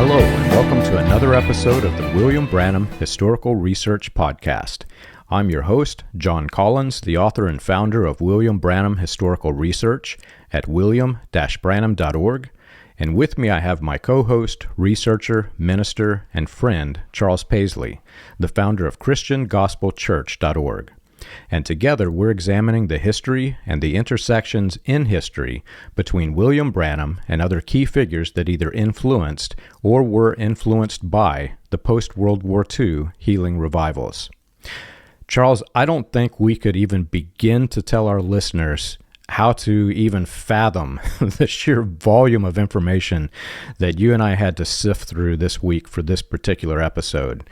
Hello, and welcome to another episode of the William Branham Historical Research Podcast. I'm your host, John Collins, the author and founder of William Branham Historical Research at william-branham.org. And with me I have my co-host, researcher, minister, and friend, Charles Paisley, the founder of ChristianGospelChurch.org. And together we're examining the history and the intersections in history between William Branham and other key figures that either influenced or were influenced by the post World War II healing revivals. Charles, I don't think we could even begin to tell our listeners how to even fathom the sheer volume of information that you and I had to sift through this week for this particular episode.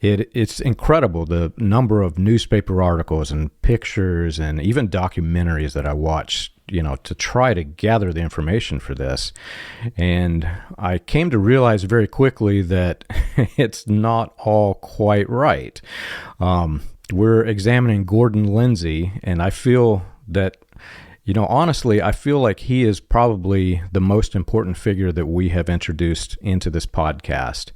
It's incredible, the number of newspaper articles and pictures and even documentaries that I watched, to try to gather the information for this. And I came to realize very quickly that it's not all quite right. We're examining Gordon Lindsay, and I feel that honestly, I feel like he is probably the most important figure that we have introduced into this podcast.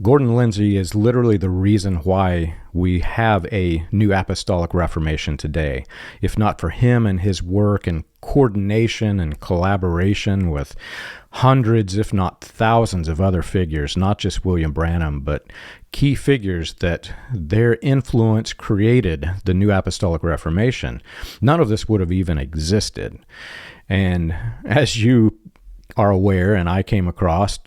Gordon Lindsay is literally the reason why we have a new Apostolic Reformation today. If not for him and his work and coordination and collaboration with hundreds, if not thousands of other figures, not just William Branham, but key figures that their influence created the new Apostolic Reformation, none of this would have even existed. And as you are aware, and I came across,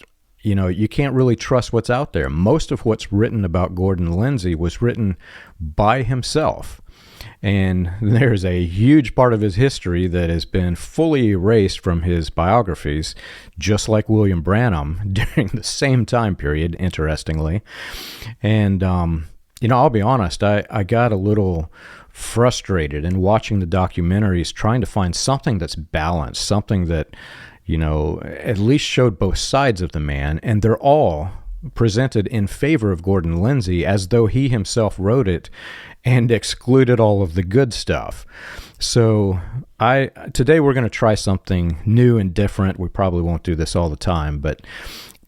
you can't really trust what's out there. Most of what's written about Gordon Lindsay was written by himself. And there's a huge part of his history that has been fully erased from his biographies, just like William Branham during the same time period, interestingly. And, I'll be honest, I got a little frustrated in watching the documentaries, trying to find something that's balanced, something that at least showed both sides of the man, and they're all presented in favor of Gordon Lindsay as though he himself wrote it and excluded all of the good stuff. So today we're going to try something new and different. We probably won't do this all the time, but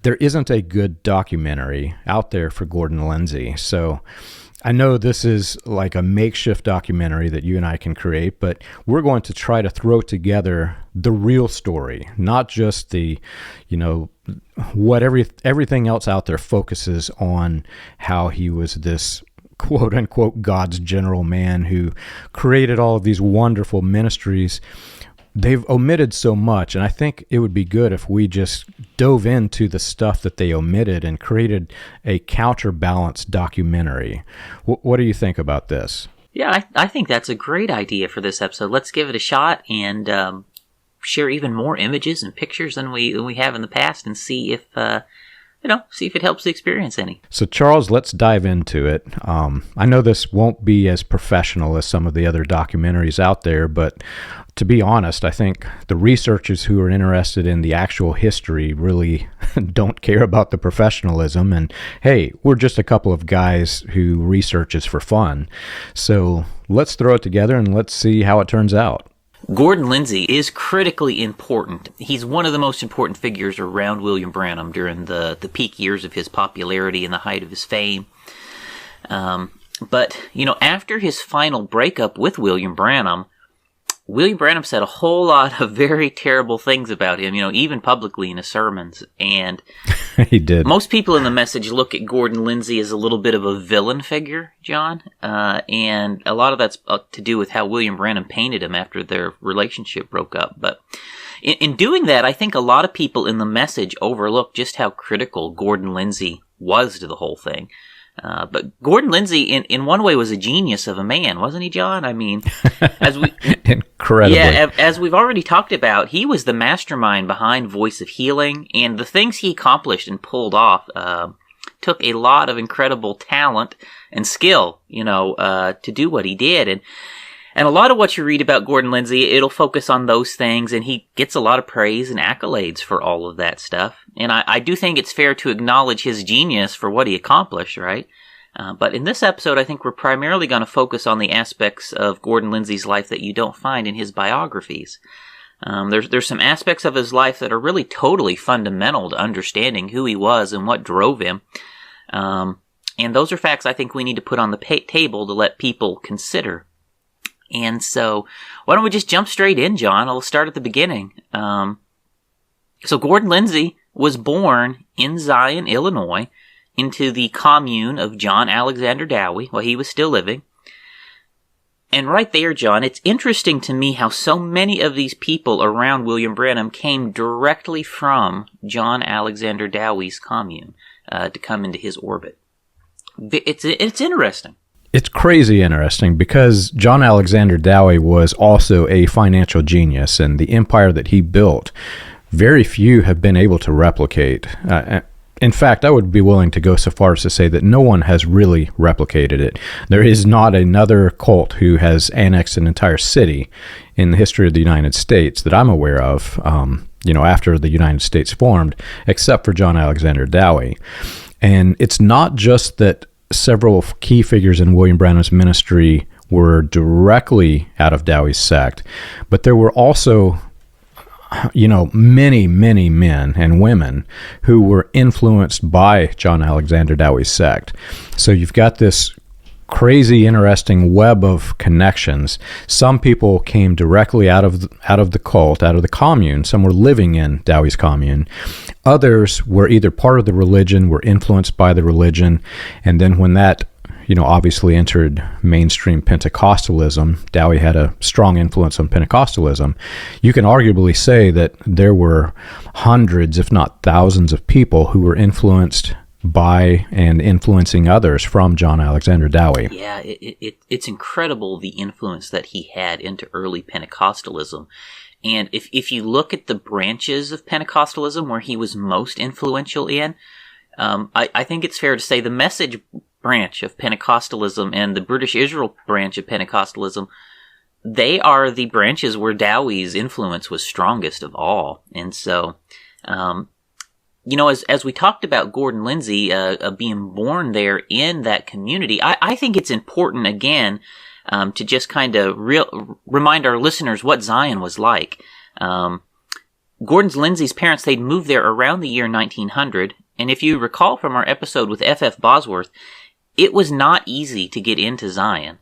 there isn't a good documentary out there for Gordon Lindsay. So I know this is like a makeshift documentary that you and I can create, but we're going to try to throw together the real story, not just the, what everything else out there focuses on how he was this quote unquote God's general man who created all of these wonderful ministries. They've omitted so much, and I think it would be good if we just dove into the stuff that they omitted and created a counterbalanced documentary. What do you think about this? Yeah, I think that's a great idea for this episode. Let's give it a shot and share even more images and pictures than we have in the past, and see if it helps the experience any. So, Charles, let's dive into it. I know this won't be as professional as some of the other documentaries out there, but to be honest, I think the researchers who are interested in the actual history really don't care about the professionalism. And hey, we're just a couple of guys who researches for fun. So let's throw it together and let's see how it turns out. Gordon Lindsay is critically important. He's one of the most important figures around William Branham during the peak years of his popularity and the height of his fame. But after his final breakup with William Branham said a whole lot of very terrible things about him, even publicly in his sermons. And he did. Most people in the message look at Gordon Lindsay as a little bit of a villain figure, John. And a lot of that's to do with how William Branham painted him after their relationship broke up. But in doing that, I think a lot of people in the message overlook just how critical Gordon Lindsay was to the whole thing. But Gordon Lindsay, in one way, was a genius of a man, wasn't he, John? I mean, incredibly. Yeah, as we've already talked about, he was the mastermind behind Voice of Healing, and the things he accomplished and pulled off took a lot of incredible talent and skill, to do what he did. And a lot of what you read about Gordon Lindsay, it'll focus on those things, and he gets a lot of praise and accolades for all of that stuff. And I do think it's fair to acknowledge his genius for what he accomplished, right? But in this episode, I think we're primarily going to focus on the aspects of Gordon Lindsay's life that you don't find in his biographies. There's some aspects of his life that are really totally fundamental to understanding who he was and what drove him. And those are facts I think we need to put on the table to let people consider. And so, why don't we just jump straight in, John? I'll start at the beginning. So Gordon Lindsay was born in Zion, Illinois, into the commune of John Alexander Dowie while he was still living. And right there, John, it's interesting to me how so many of these people around William Branham came directly from John Alexander Dowie's commune to come into his orbit. It's interesting. It's crazy interesting because John Alexander Dowie was also a financial genius, and the empire that he built, very few have been able to replicate. In fact, I would be willing to go so far as to say that no one has really replicated it. There is not another cult who has annexed an entire city in the history of the United States that I'm aware of, after the United States formed, except for John Alexander Dowie. And it's not just that several key figures in William Branham's ministry were directly out of Dowie's sect, but there were also many, many men and women who were influenced by John Alexander Dowie's sect. So you've got this crazy, interesting web of connections. Some people came directly out of the cult, out of the commune. Some were living in Dowie's commune. Others were either part of the religion, were influenced by the religion, and then when that obviously entered mainstream Pentecostalism, Dowie had a strong influence on Pentecostalism. You can arguably say that there were hundreds, if not thousands, of people who were influenced by and influencing others from John Alexander Dowie. Yeah, it's incredible the influence that he had into early Pentecostalism. And if you look at the branches of Pentecostalism where he was most influential in, I think it's fair to say the Message branch of Pentecostalism and the British Israel branch of Pentecostalism, they are the branches where Dowie's influence was strongest of all. And so, as we talked about Gordon Lindsay being born there in that community, I think it's important, again, to just kind of remind our listeners what Zion was like. Gordon Lindsay's parents, they'd moved there around the year 1900, and if you recall from our episode with F.F. Bosworth, it was not easy to get into Zion,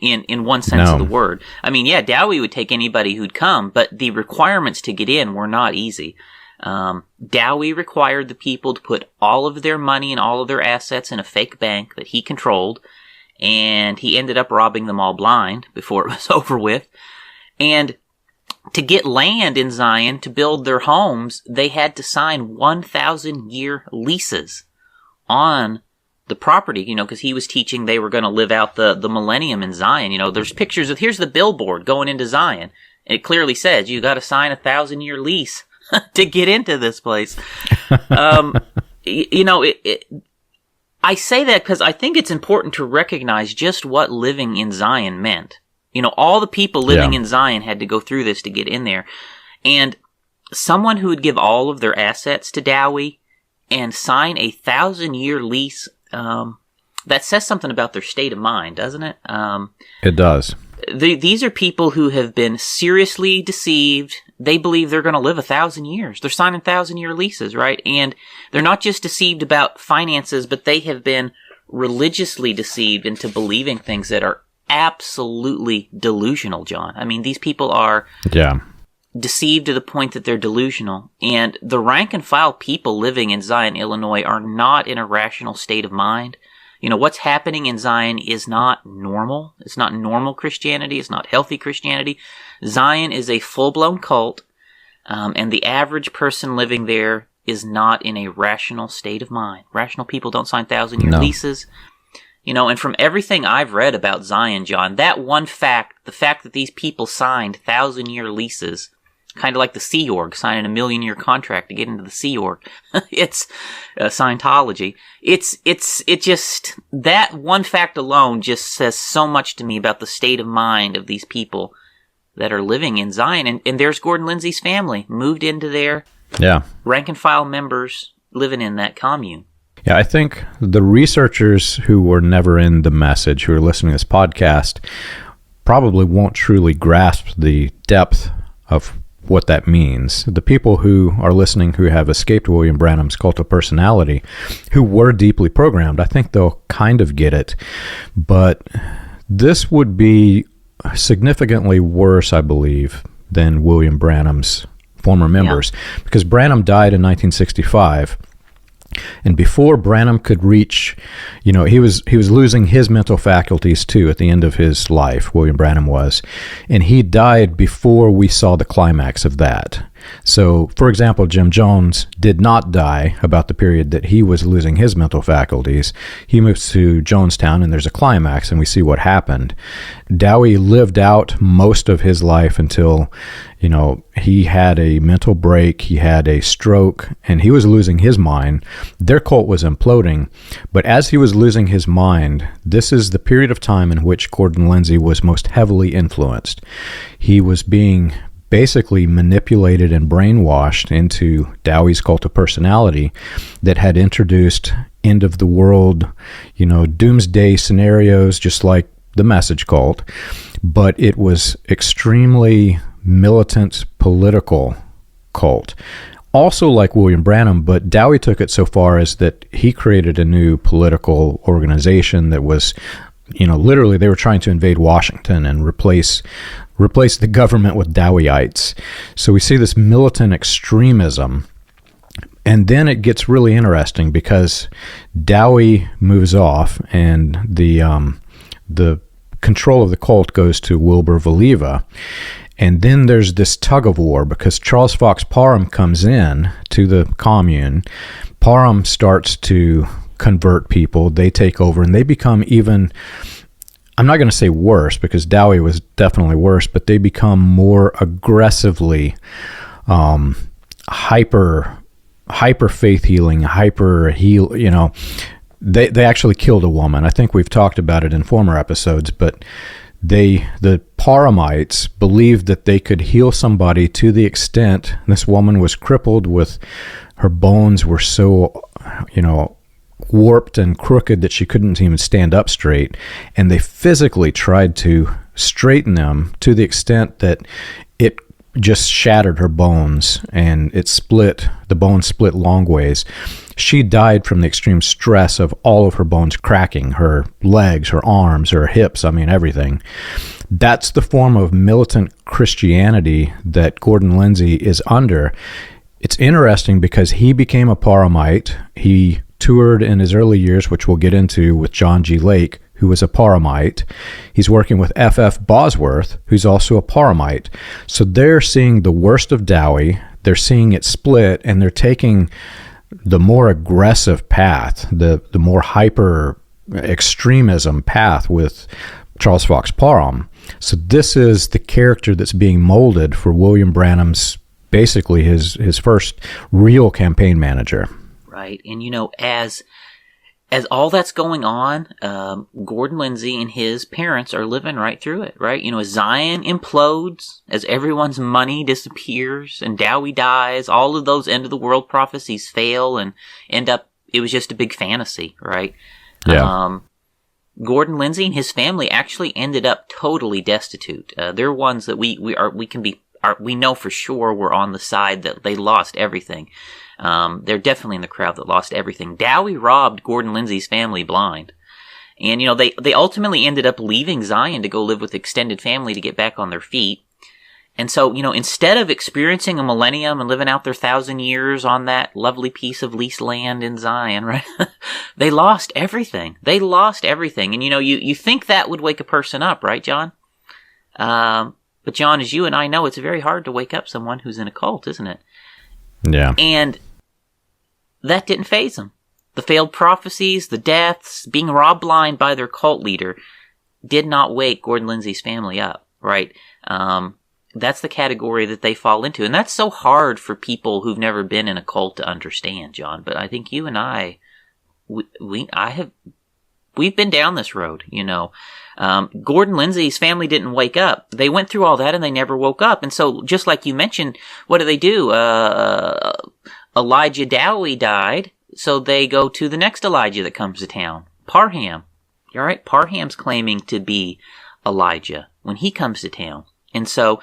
in one sense of the word. I mean, yeah, Dowie would take anybody who'd come, but the requirements to get in were not easy. Dowie required the people to put all of their money and all of their assets in a fake bank that he controlled, and he ended up robbing them all blind before it was over with. And to get land in Zion to build their homes, they had to sign 1,000-year leases on the property, because he was teaching they were going to live out the millennium in Zion. There's pictures of, here's the billboard going into Zion. And it clearly says you got to sign 1,000-year lease to get into this place. I say that because I think it's important to recognize just what living in Zion meant. All the people living in Zion had to go through this to get in there. And someone who would give all of their assets to Dowie and sign a 1,000-year lease, that says something about their state of mind, doesn't it? It does. These are people who have been seriously deceived. They believe they're going to live 1,000 years. They're signing 1,000-year leases, right? And they're not just deceived about finances, but they have been religiously deceived into believing things that are absolutely delusional, John. I mean, these people are deceived to the point that they're delusional. And the rank and file people living in Zion, Illinois are not in a rational state of mind. What's happening in Zion is not normal. It's not normal Christianity. It's not healthy Christianity. Zion is a full-blown cult, and the average person living there is not in a rational state of mind. Rational people don't sign 1,000-year leases. And from everything I've read about Zion, John, that one fact, the fact that these people signed 1,000-year leases, kind of like the Sea Org signing a 1,000,000-year contract to get into the Sea Org. It's Scientology. It just, that one fact alone just says so much to me about the state of mind of these people that are living in Zion. And there's Gordon Lindsay's family, moved into there. Yeah. Rank and file members living in that commune. Yeah, I think the researchers who were never in the Message, who are listening to this podcast, probably won't truly grasp the depth of what that means. The people who are listening who have escaped William Branham's cult of personality, who were deeply programmed, I think they'll kind of get it. But this would be significantly worse, I believe, than William Branham's former members, because Branham died in 1965. And before Branham could reach, he was losing his mental faculties too at the end of his life, William Branham was. And he died before we saw the climax of that. So, for example, Jim Jones did not die about the period that he was losing his mental faculties. He moves to Jonestown, and there's a climax, and we see what happened. Dowie lived out most of his life until, he had a mental break, he had a stroke, and he was losing his mind. Their cult was imploding, but as he was losing his mind, this is the period of time in which Gordon Lindsay was most heavily influenced. He was being basically manipulated and brainwashed into Dowie's cult of personality that had introduced end of the world, doomsday scenarios, just like the Message cult, but it was extremely militant political cult. Also like William Branham, but Dowie took it so far as that he created a new political organization that was, literally they were trying to invade Washington and replace the government with Dowieites. So we see this militant extremism. And then it gets really interesting because Dowie moves off and the control of the cult goes to Wilbur Voliva. And then there's this tug of war because Charles Fox Parham comes in to the commune. Parham starts to convert people. They take over and they become even, I'm not going to say worse because Dowie was definitely worse, but they become more aggressively hyper faith healing, They actually killed a woman. I think we've talked about it in former episodes, but the Parhamites believed that they could heal somebody to the extent this woman was crippled with her bones were so, warped and crooked that she couldn't even stand up straight. And they physically tried to straighten them to the extent that it just shattered her bones and the bones split long ways. She died from the extreme stress of all of her bones cracking, her legs, her arms, her hips, everything. That's the form of militant Christianity that Gordon Lindsay is under. It's interesting because he became a Parhamite. He toured in his early years, which we'll get into, with John G. Lake, who was a Parhamite. He's working with F.F. Bosworth, who's also a Parhamite. So they're seeing the worst of Dowie, they're seeing it split, and they're taking the more aggressive path, the more hyper extremism path with Charles Fox Parham. So this is the character that's being molded for William Branham's, basically his first real campaign manager. Right. And, as all that's going on, Gordon Lindsay and his parents are living right through it, right? As Zion implodes, as everyone's money disappears and Dowie dies, all of those end of the world prophecies fail and end up, it was just a big fantasy, right? Yeah. Gordon Lindsay and his family actually ended up totally destitute. They're ones that we know for sure were on the side that they lost everything. They're definitely in the crowd that lost everything. Dowie robbed Gordon Lindsay's family blind. And, they ultimately ended up leaving Zion to go live with extended family to get back on their feet. And so, instead of experiencing a millennium and living out their 1,000 years on that lovely piece of leased land in Zion, right? They lost everything. And, you think that would wake a person up, right, John? But John, as you and I know, it's very hard to wake up someone who's in a cult, isn't it? Yeah. And that didn't faze them. The failed prophecies, the deaths, being robbed blind by their cult leader did not wake Gordon Lindsay's family up, right? That's the category that they fall into. And that's so hard for people who've never been in a cult to understand, John. But I think you and I, we've been down this road, Gordon Lindsay's family didn't wake up. They went through all that and they never woke up. And so, just like you mentioned, what do? Elijah Dowie died, so they go to the next Elijah that comes to town, Parham. All right, Parham's claiming to be Elijah when he comes to town. And so,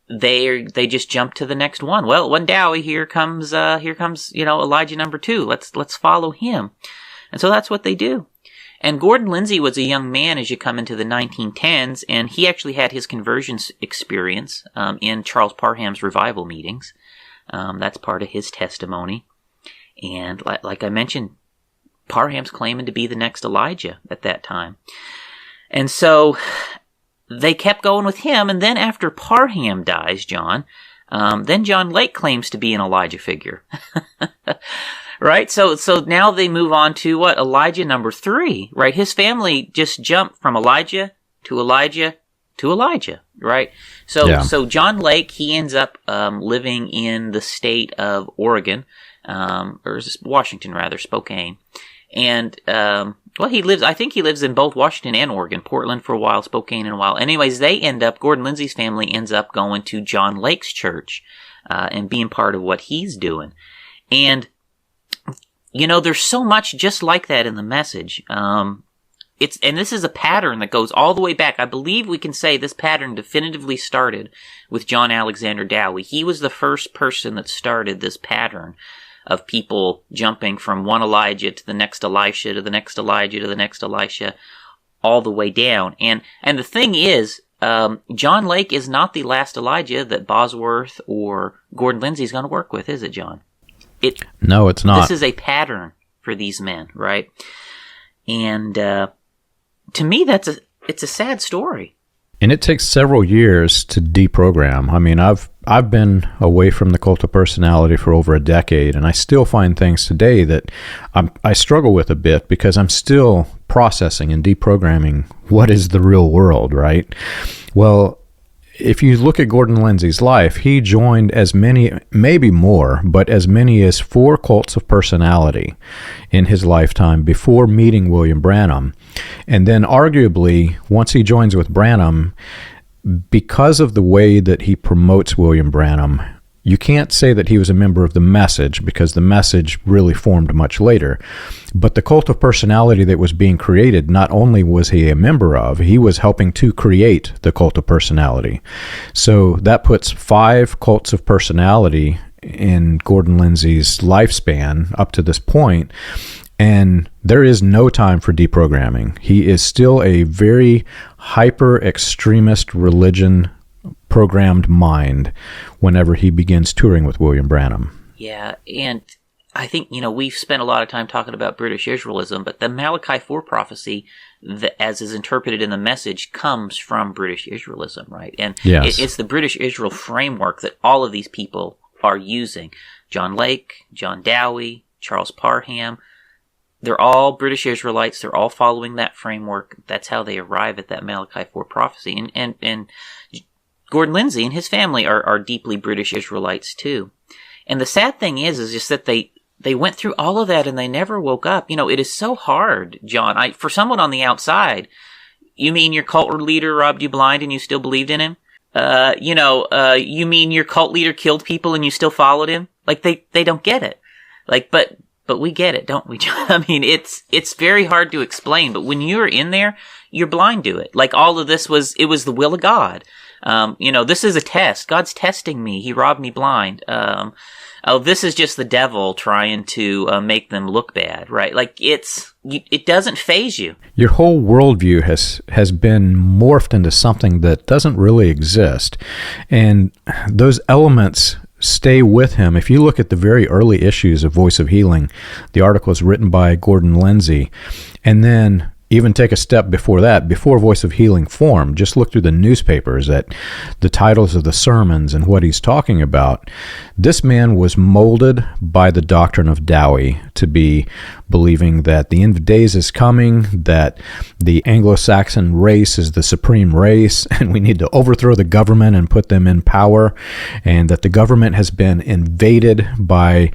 they just jump to the next one. Well, one Dowie, here comes Elijah number 2. Let's follow him. And so that's what they do. And Gordon Lindsay was a young man as you come into the 1910s, and he actually had his conversion experience in Charles Parham's revival meetings. That's part of his testimony. And like I mentioned, Parham's claiming to be the next Elijah at that time. And so they kept going with him, and then after Parham dies, John, then John Lake claims to be an Elijah figure. Right? So now they move on to what? Elijah number 3, right? His family just jumped from Elijah to Elijah to Elijah, right? So John Lake, he ends up living in the state of Oregon, or Washington rather, Spokane. And, I think he lives in both Washington and Oregon, Portland for a while, Spokane in a while. Anyways, Gordon Lindsay's family ends up going to John Lake's church, and being part of what he's doing. And, there's so much just like that in the message. And this is a pattern that goes all the way back. I believe we can say this pattern definitively started with John Alexander Dowie. He was the first person that started this pattern of people jumping from one Elijah to the next Elisha to the next Elijah to the next Elisha, all the way down. And the thing is, John Lake is not the last Elijah that Bosworth or Gordon Lindsay is going to work with, is it, John? No, it's not. This is a pattern for these men, right? And to me, it's a sad story. And it takes several years to deprogram. I mean, I've been away from the cult of personality for over a decade, and I still find things today that I struggle with a bit because I'm still processing and deprogramming what is the real world, right? Well, if you look at Gordon Lindsay's life, he joined as many, maybe more, but as many as 4 cults of personality in his lifetime before meeting William Branham. And then arguably, once he joins with Branham, because of the way that he promotes William Branham, you can't say that he was a member of the Message because the Message really formed much later. But the cult of personality that was being created, not only was he a member of, he was helping to create the cult of personality. So that puts 5 cults of personality in Gordon Lindsay's lifespan up to this point. And there is no time for deprogramming. He is still a very hyper-extremist religion programmed mind whenever he begins touring with William Branham. Yeah, and I think, we've spent a lot of time talking about British Israelism, but the Malachi 4 prophecy, as is interpreted in the Message, comes from British Israelism, right? And yes. It's the British Israel framework that all of these people are using. John Lake, John Dowie, Charles Parham, they're all British Israelites. They're all following that framework. That's how they arrive at that Malachi 4 prophecy. And Gordon Lindsay and his family are deeply British Israelites too. And the sad thing is just that they went through all of that and they never woke up. It is so hard, John. For someone on the outside, you mean your cult leader robbed you blind and you still believed in him? You mean your cult leader killed people and you still followed him? Like they don't get it. But we get it, don't we? I mean, it's very hard to explain, but when you're in there, you're blind to it. Like all of this was the will of God. This is a test. God's testing me. He robbed me blind. This is just the devil trying to make them look bad, right? Like it doesn't faze you. Your whole worldview has been morphed into something that doesn't really exist. And those elements stay with him. If you look at the very early issues of Voice of Healing, the article is written by Gordon Lindsay, and then even take a step before that, before Voice of Healing formed, just look through the newspapers at the titles of the sermons and what he's talking about. This man was molded by the doctrine of Dowie to be believing that the end of days is coming, that the Anglo-Saxon race is the supreme race, and we need to overthrow the government and put them in power, and that the government has been invaded by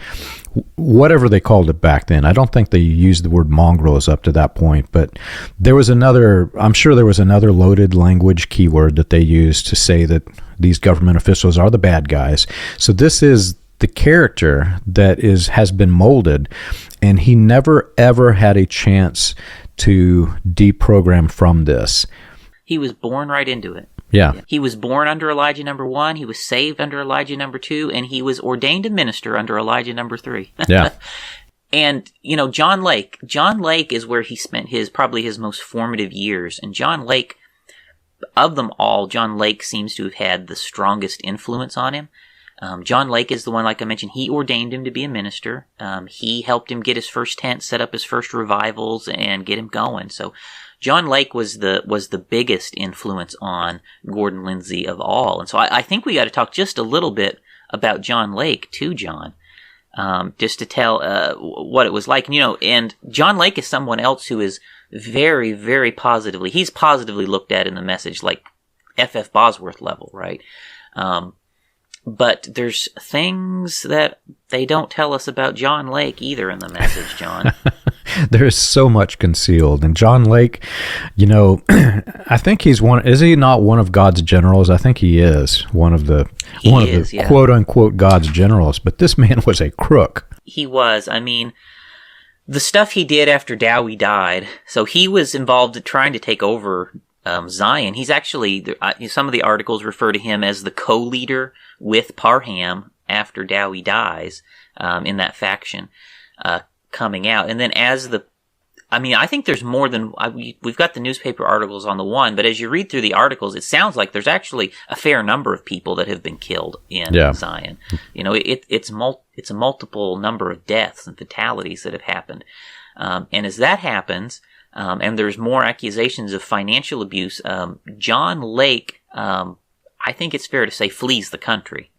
whatever they called it back then. I don't think they used the word mongrels up to that point, but I'm sure there was another loaded language keyword that they used to say that these government officials are the bad guys. So this is the character that has been molded, and he never ever had a chance to deprogram from this. He was born right into it. Yeah. He was born under Elijah number 1, he was saved under Elijah number 2, and he was ordained a minister under Elijah number 3. Yeah. And, John Lake is where he spent probably his most formative years. And John Lake, of them all, John Lake seems to have had the strongest influence on him. John Lake is the one, like I mentioned, he ordained him to be a minister. He helped him get his first tent, set up his first revivals, and get him going. So John Lake was the biggest influence on Gordon Lindsay of all. And so I think we got to talk just a little bit about John Lake too, John. Just to tell what it was like. And John Lake is someone else who is very, very positively, he's positively looked at in the message, like F.F. Bosworth level, right? But there's things that they don't tell us about John Lake either in the message, John. There is so much concealed. And John Lake, I think is he not one of God's generals? I think he is one of the quote unquote God's generals. But this man was a crook. He was. I mean, the stuff he did after Dowie died. So he was involved in trying to take over Zion. He's actually, some of the articles refer to him as the co-leader with Parham after Dowie dies in that faction coming out. And then I think there's more than, we've got the newspaper articles on the one, but as you read through the articles, it sounds like there's actually a fair number of people that have been killed in Zion. It's a multiple number of deaths and fatalities that have happened. And as that happens, and there's more accusations of financial abuse, John Lake, I think it's fair to say, flees the country.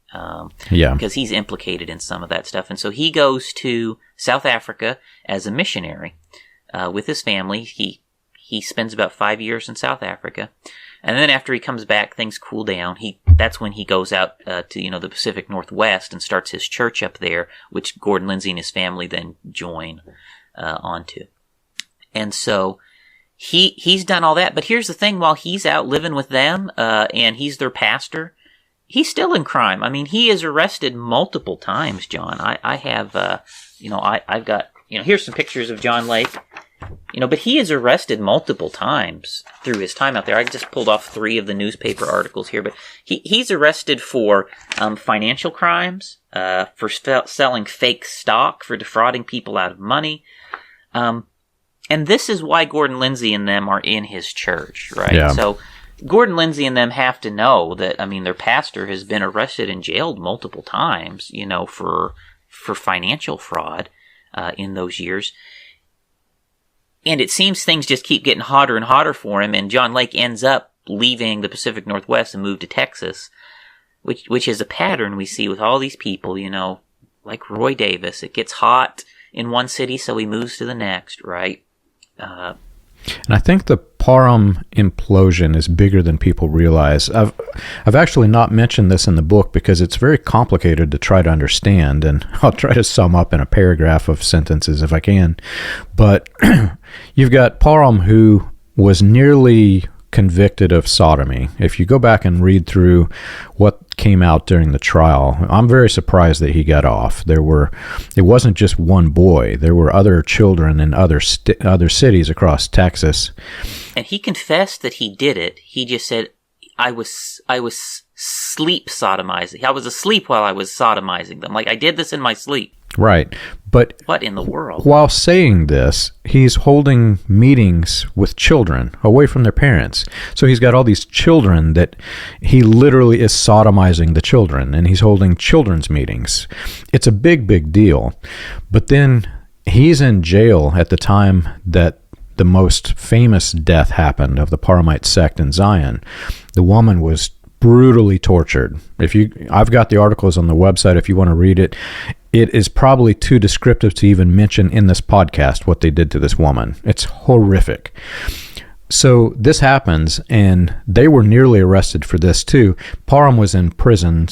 Because he's implicated in some of that stuff. And so he goes to South Africa as a missionary with his family. He spends about 5 years in South Africa. And then after he comes back, things cool down. That's when he goes out to the Pacific Northwest and starts his church up there, which Gordon Lindsay and his family then join onto. And so he's done all that. But here's the thing, while he's out living with them and he's their pastor, he's still in crime. I mean, he is arrested multiple times, John. I've got, here's some pictures of John Lake, but he is arrested multiple times through his time out there. I just pulled off 3 of the newspaper articles here, but he's arrested for financial crimes, for selling fake stock, for defrauding people out of money. And this is why Gordon Lindsay and them are in his church, right? Yeah. So Gordon Lindsay and them have to know that, their pastor has been arrested and jailed multiple times, for financial fraud in those years. And it seems things just keep getting hotter and hotter for him, and John Lake ends up leaving the Pacific Northwest and moved to Texas, which is a pattern we see with all these people, like Roy Davis. It gets hot in one city, so he moves to the next, right? And I think the Parham implosion is bigger than people realize. I've actually not mentioned this in the book because it's very complicated to try to understand, and I'll try to sum up in a paragraph of sentences if I can. But you've got Parham, who was nearly convicted of sodomy. If you go back and read through what came out during the trial, I'm very surprised that he got off. It wasn't just one boy. There were other children in other cities across Texas. And he confessed that he did it. He just said, I was sleep sodomizing. I was asleep while I was sodomizing them. Like, I did this in my sleep. Right. But what in the world? While saying this, he's holding meetings with children away from their parents. So he's got all these children that he literally is sodomizing the children, and he's holding children's meetings. It's a big, big deal. But then he's in jail at the time that the most famous death happened of the Parhamite sect in Zion. The woman was brutally tortured. I've got the articles on the website if you want to read it. It is probably too descriptive to even mention in this podcast what they did to this woman. It's horrific. So this happens, and they were nearly arrested for this too. Parham was in prison,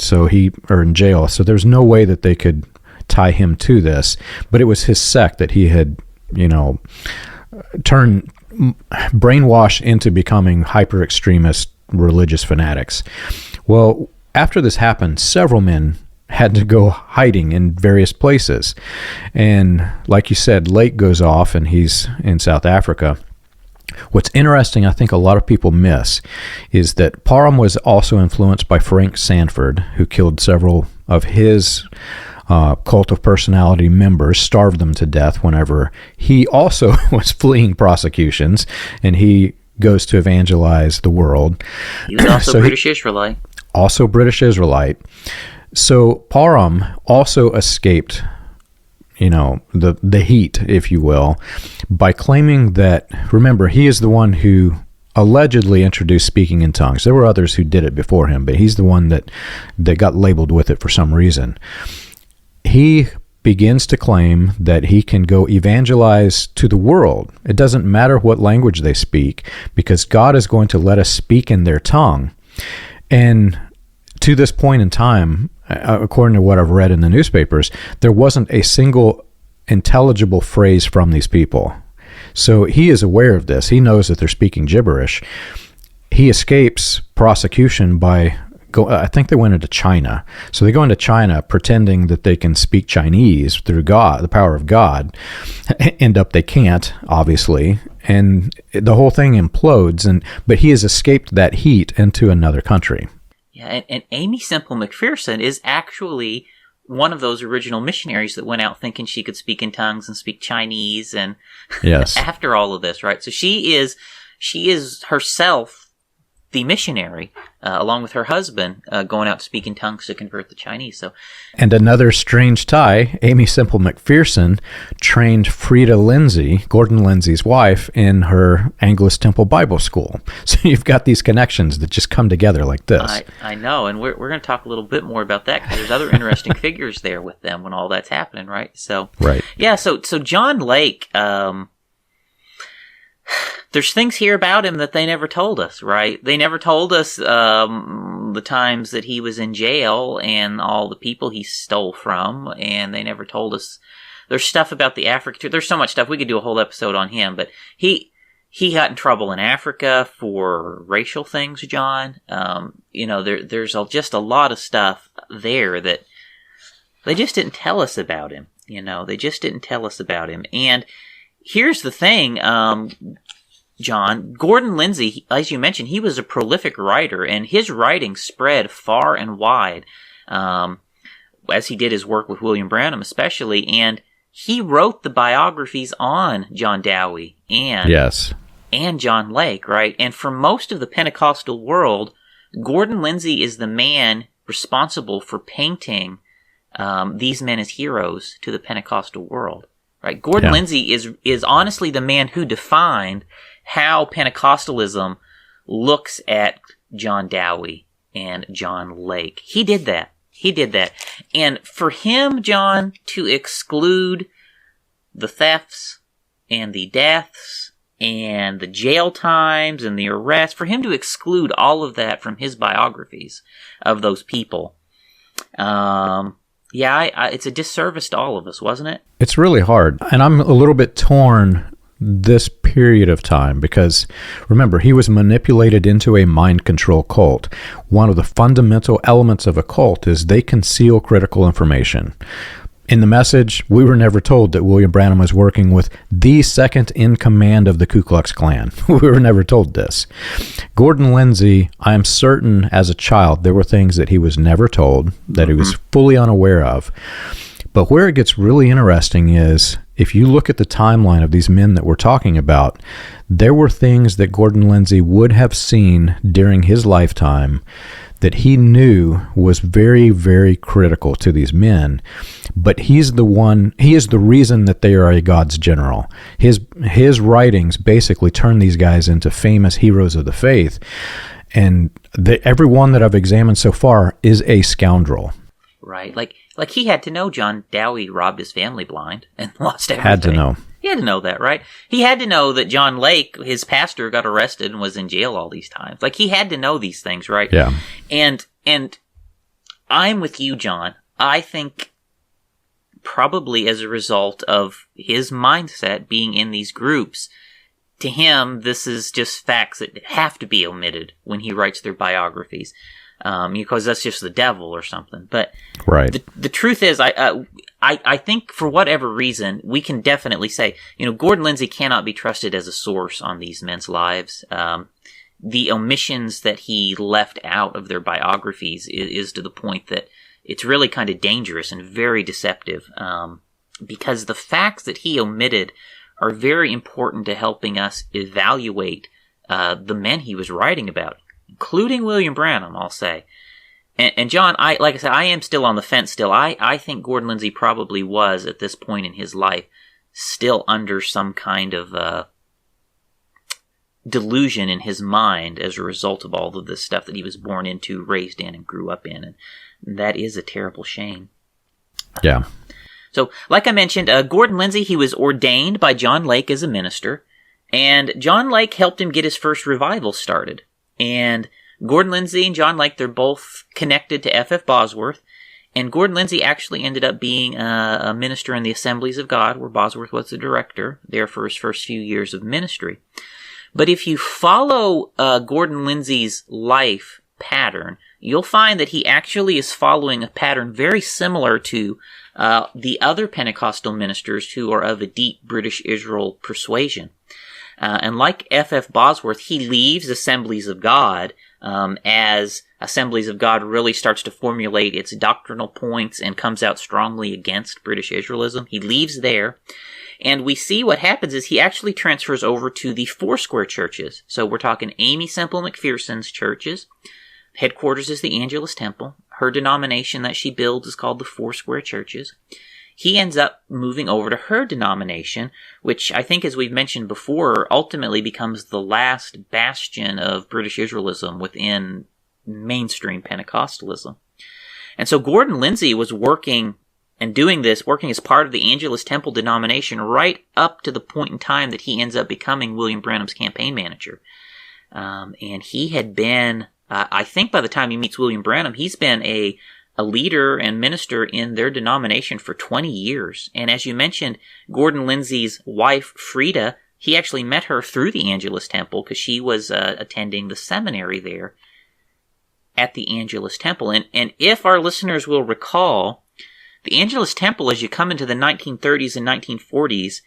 or in jail, so there's no way that they could tie him to this. But it was his sect that he had, turned brainwashed into becoming hyper-extremist religious fanatics. Well, after this happened, several men had to go hiding in various places. And like you said, Lake goes off and he's in South Africa. What's interesting, I think a lot of people miss, is that Parham was also influenced by Frank Sanford, who killed several of his cult of personality members, starved them to death whenever he also was fleeing prosecutions, and he goes to evangelize the world. He was also British Israelite. Also British Israelite. So Parham also escaped, the heat, if you will, by claiming that, remember, he is the one who allegedly introduced speaking in tongues. There were others who did it before him, but he's the one that got labeled with it for some reason. He begins to claim that he can go evangelize to the world. It doesn't matter what language they speak, because God is going to let us speak in their tongue. And to this point in time, according to what I've read in the newspapers, there wasn't a single intelligible phrase from these people. So he is aware of this. He knows that they're speaking gibberish. He escapes prosecution by I think they went into China. So they go into China pretending that they can speak Chinese through God, the power of God. End up they can't, obviously, and the whole thing implodes. But he has escaped that heat into another country. Yeah, and Aimee Semple McPherson is actually one of those original missionaries that went out thinking she could speak in tongues and speak Chinese, and yes, after all of this, right? So she is herself the missionary, along with her husband, going out to speak in tongues to convert the Chinese. So, and another strange tie, Aimee Semple McPherson trained Frida Lindsay, Gordon Lindsay's wife, in her Anglican Temple Bible School. So you've got these connections that just come together like this. I know, and we're going to talk a little bit more about that, because there's other interesting figures there with them when all that's happening, right? So, right. Yeah, so John Lake, there's things here about him that they never told us, right? They never told us the times that he was in jail and all the people he stole from, and they never told us. There's stuff about the Africa. There's so much stuff. We could do a whole episode on him, but he got in trouble in Africa for racial things, John. There's just a lot of stuff there that they just didn't tell us about him. They just didn't tell us about him. And here's the thing, John, Gordon Lindsay, as you mentioned, he was a prolific writer, and his writing spread far and wide, as he did his work with William Branham especially, and he wrote the biographies on John Dowie and John Lake, right? And for most of the Pentecostal world, Gordon Lindsay is the man responsible for painting these men as heroes to the Pentecostal world. Right, Gordon Lindsay is honestly the man who defined how Pentecostalism looks at John Dowie and John Lake. He did that. And for him, John, to exclude the thefts and the deaths and the jail times and the arrests, for him to exclude all of that from his biographies of those people, it's a disservice to all of us, wasn't it? It's really hard. And I'm a little bit torn this period of time because, remember, he was manipulated into a mind control cult. One of the fundamental elements of a cult is they conceal critical information. In the message, we were never told that William Branham was working with the second in command of the Ku Klux Klan. We were never told this. Gordon Lindsay, I am certain as a child, there were things that he was never told, that he was fully unaware of. But where it gets really interesting is, if you look at the timeline of these men that we're talking about, there were things that Gordon Lindsay would have seen during his lifetime that he knew was very, very critical to these men. But he is the reason that they are a God's general. His writings basically turn these guys into famous heroes of the faith. And every one that I've examined so far is a scoundrel. Right. Like he had to know John Dowie robbed his family blind and lost everything. Had to know. He had to know that, right? He had to know that John Lake, his pastor, got arrested and was in jail all these times. Like, he had to know these things, right? Yeah. And I'm with you, John. I think probably as a result of his mindset being in these groups, to him, this is just facts that have to be omitted when he writes their biographies. Because that's just the devil or something. But right. The truth is, I think for whatever reason, we can definitely say, Gordon Lindsay cannot be trusted as a source on these men's lives. The omissions that he left out of their biographies is to the point that it's really kind of dangerous and very deceptive, because the facts that he omitted are very important to helping us evaluate the men he was writing about, including William Branham, I'll say. And John, like I said, I am still on the fence still. I think Gordon Lindsay probably was, at this point in his life, still under some kind of delusion in his mind as a result of all of this stuff that he was born into, raised in, and grew up in. And that is a terrible shame. Yeah. So, like I mentioned, Gordon Lindsay, he was ordained by John Lake as a minister, and John Lake helped him get his first revival started. And Gordon Lindsay and John Lake, they're both connected to F.F. Bosworth, and Gordon Lindsay actually ended up being a minister in the Assemblies of God, where Bosworth was the director, there for his first few years of ministry. But if you follow Gordon Lindsay's life pattern, you'll find that he actually is following a pattern very similar to the other Pentecostal ministers who are of a deep British Israel persuasion. And like F.F. Bosworth, he leaves Assemblies of God as Assemblies of God really starts to formulate its doctrinal points and comes out strongly against British Israelism. He leaves there. And we see what happens is he actually transfers over to the Foursquare churches. So we're talking Aimee, Semple, McPherson's churches. Headquarters is the Angelus Temple. Her denomination that she builds is called the Foursquare churches. He ends up moving over to her denomination, which I think, as we've mentioned before, ultimately becomes the last bastion of British Israelism within mainstream Pentecostalism. And so Gordon Lindsay was working as part of the Angelus Temple denomination right up to the point in time that he ends up becoming William Branham's campaign manager. And he had been, I think by the time he meets William Branham, he's been a leader and minister in their denomination for 20 years. And as you mentioned, Gordon Lindsay's wife, Frida, he actually met her through the Angelus Temple because she was attending the seminary there at the Angelus Temple. And if our listeners will recall, the Angelus Temple, as you come into the 1930s and 1940s,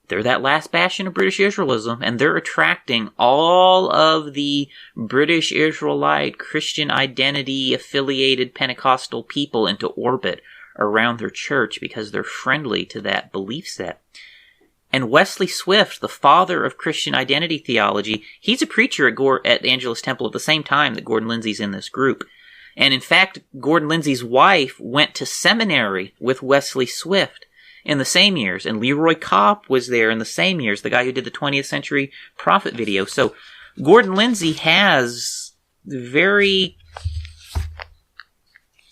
they're that last bastion of British Israelism, and they're attracting all of the British Israelite, Christian identity-affiliated Pentecostal people into orbit around their church because they're friendly to that belief set. And Wesley Swift, the father of Christian identity theology, he's a preacher at Angelus Temple at the same time that Gordon Lindsay's in this group. And in fact, Gordon Lindsay's wife went to seminary with Wesley Swift in the same years, and Leroy Kopp was there in the same years, the guy who did the 20th Century Prophet video. So Gordon Lindsay has very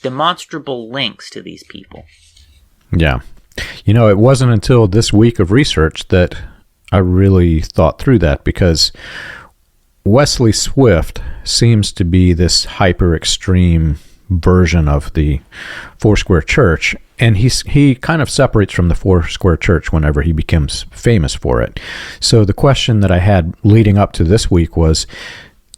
demonstrable links to these people. Yeah. It wasn't until this week of research that I really thought through that, because Wesley Swift seems to be this hyper-extreme version of the Foursquare Church, and he kind of separates from the Foursquare Church whenever he becomes famous for it. So the question that I had leading up to this week was,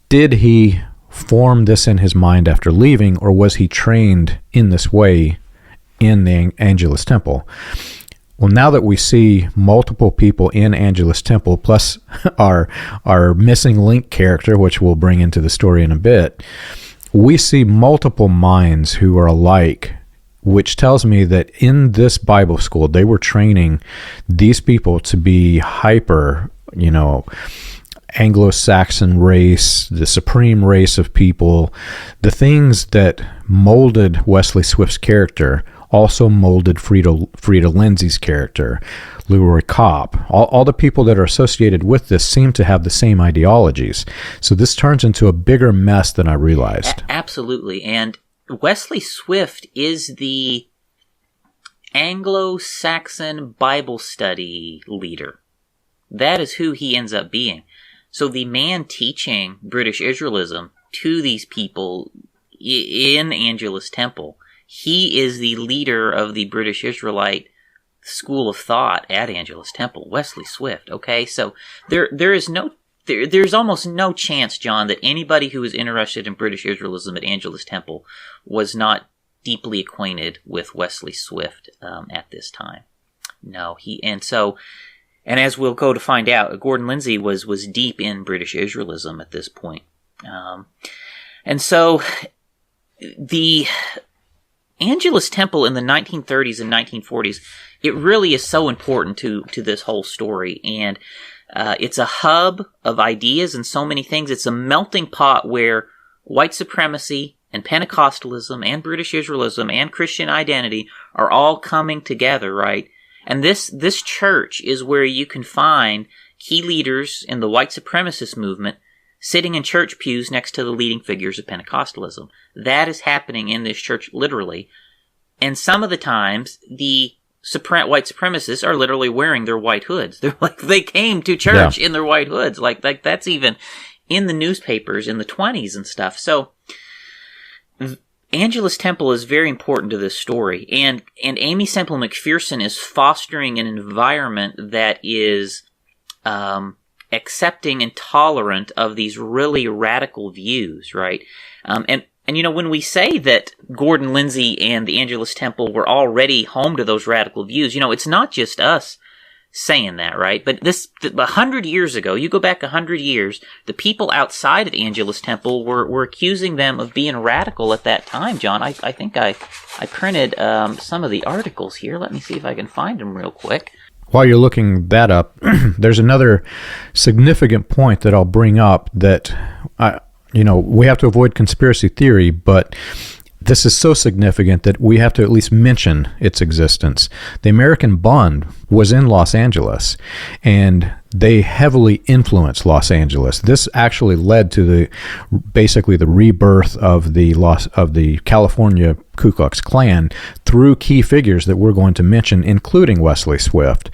did he form this in his mind after leaving, or was he trained in this way in the Angelus Temple? Well, now that we see multiple people in Angelus Temple, plus our missing link character, which we'll bring into the story in a bit, we see multiple minds who are alike, which tells me that in this Bible school, they were training these people to be hyper, Anglo-Saxon race, the supreme race of people. The things that molded Wesley Swift's character also molded Frida Lindsay's character, Leroy Kopp. All the people that are associated with this seem to have the same ideologies. So this turns into a bigger mess than I realized. Absolutely. And Wesley Swift is the Anglo-Saxon Bible study leader. That is who he ends up being. So the man teaching British Israelism to these people in Angelus Temple, he is the leader of the British Israelite school of thought at Angelus Temple, Wesley Swift. Okay, so there's almost no chance, John, that anybody who was interested in British Israelism at Angelus Temple was not deeply acquainted with Wesley Swift at this time. No, and as we'll go to find out, Gordon Lindsay was deep in British Israelism at this point. And so the Angelus Temple in the 1930s and 1940s, it really is so important to this whole story. And it's a hub of ideas and so many things. It's a melting pot where white supremacy and Pentecostalism and British Israelism and Christian identity are all coming together, right? And this church is where you can find key leaders in the white supremacist movement sitting in church pews next to the leading figures of Pentecostalism. That is happening in this church, literally. And some of the times, the white supremacists are literally wearing their white hoods. They're like, they came to church in their white hoods. Like that's even in the newspapers in the 1920s and stuff. So, Angelus Temple is very important to this story. And Aimee Semple McPherson is fostering an environment that is accepting and tolerant of these really radical views, right? And when we say that Gordon Lindsay and the Angelus Temple were already home to those radical views, it's not just us saying that, right? But 100 years ago, you go back 100 years, the people outside of Angelus Temple were accusing them of being radical at that time, John. I think I printed some of the articles here. Let me see if I can find them real quick. While you're looking that up, there's another significant point that I'll bring up that, we have to avoid conspiracy theory, but this is so significant that we have to at least mention its existence. The American Bund was in Los Angeles, and they heavily influenced Los Angeles. This actually led to basically the rebirth of the California Ku Klux Klan through key figures that we're going to mention, including Wesley Swift.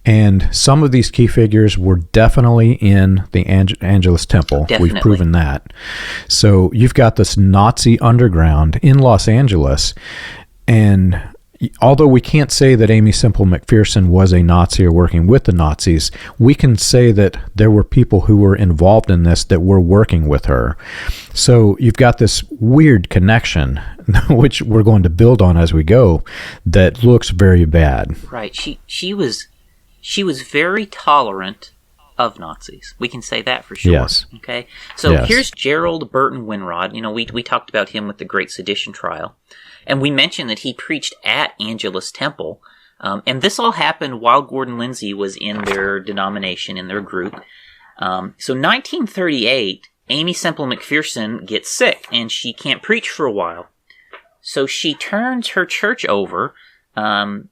And some of these key figures were definitely in the Angelus Temple. Definitely. We've proven that. So you've got this Nazi underground in Los Angeles, and although we can't say that Aimee Semple McPherson was a Nazi or working with the Nazis, we can say that there were people who were involved in this that were working with her. So you've got this weird connection, which we're going to build on as we go, that looks very bad. Right. She was very tolerant of Nazis. We can say that for sure. Yes. Okay. So Here's Gerald Burton Winrod. We talked about him with the Great Sedition trial. And we mentioned that he preached at Angelus Temple. And this all happened while Gordon Lindsay was in their denomination, in their group. So 1938, Aimee Semple McPherson gets sick, and she can't preach for a while. So she turns her church over to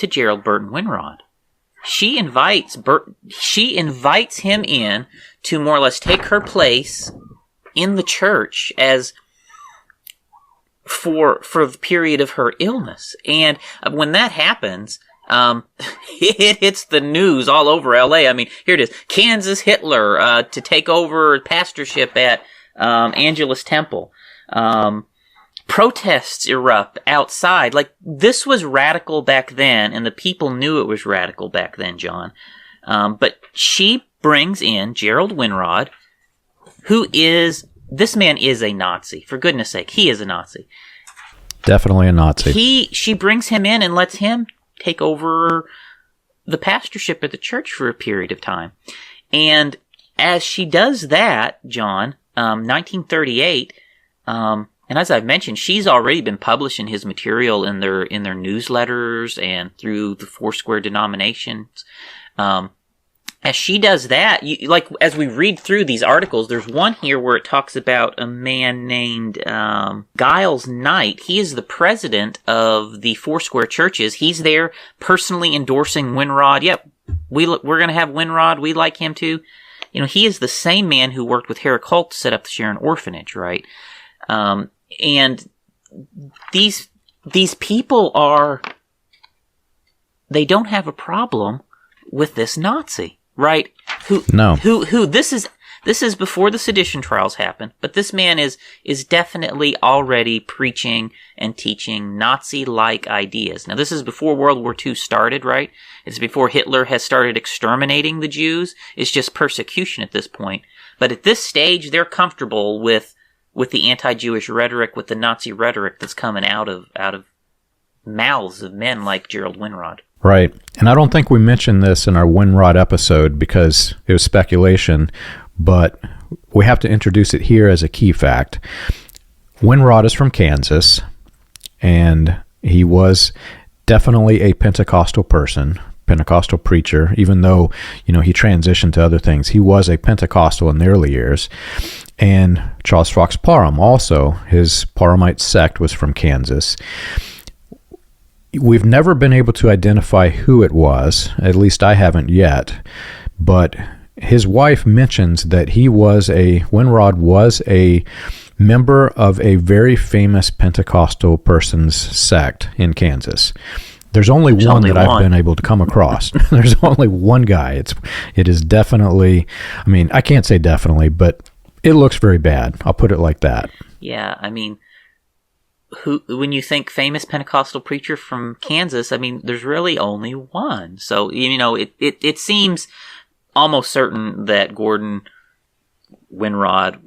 Gerald Burton Winrod. She invites him in to more or less take her place in the church as for the period of her illness. And when that happens, it hits the news all over LA. I mean, here it is. Kansas Hitler to take over pastorship at Angelus Temple. Protests erupt outside. Like, this was radical back then, and the people knew it was radical back then, John. But she brings in Gerald Winrod, this man is a Nazi. For goodness sake, he is a Nazi. Definitely a Nazi. She brings him in and lets him take over the pastorship at the church for a period of time. And as she does that, John, 1938, and as I've mentioned, she's already been publishing his material in their newsletters and through the Foursquare denominations. As she does that, as we read through these articles, there's one here where it talks about a man named Giles Knight. He is the president of the Foursquare churches. He's there personally endorsing Winrod. Yep, we're going to have Winrod. We like him too. He is the same man who worked with Herrick Holt to set up the Sharon Orphanage, right? And these people they don't have a problem with this Nazi, right? This is before the sedition trials happened, but this man is definitely already preaching and teaching Nazi-like ideas. Now, this is before World War II started, right? It's before Hitler has started exterminating the Jews. It's just persecution at this point. But at this stage, they're comfortable with with the anti-Jewish rhetoric, with the Nazi rhetoric that's coming out of mouths of men like Gerald Winrod. Right. And I don't think we mentioned this in our Winrod episode because it was speculation, but we have to introduce it here as a key fact. Winrod is from Kansas, and he was definitely a Pentecostal person, Pentecostal preacher, even though, he transitioned to other things. He was a Pentecostal in the early years. And Charles Fox Parham also, his Parhamite sect was from Kansas. We've never been able to identify who it was, at least I haven't yet, but his wife mentions that Winrod was a member of a very famous Pentecostal person's sect in Kansas. There's only one I've been able to come across. There's only one guy. It is definitely, I can't say definitely, but it looks very bad. I'll put it like that. Yeah, when you think famous Pentecostal preacher from Kansas, there's really only one. So, it seems almost certain that Gordon Winrod,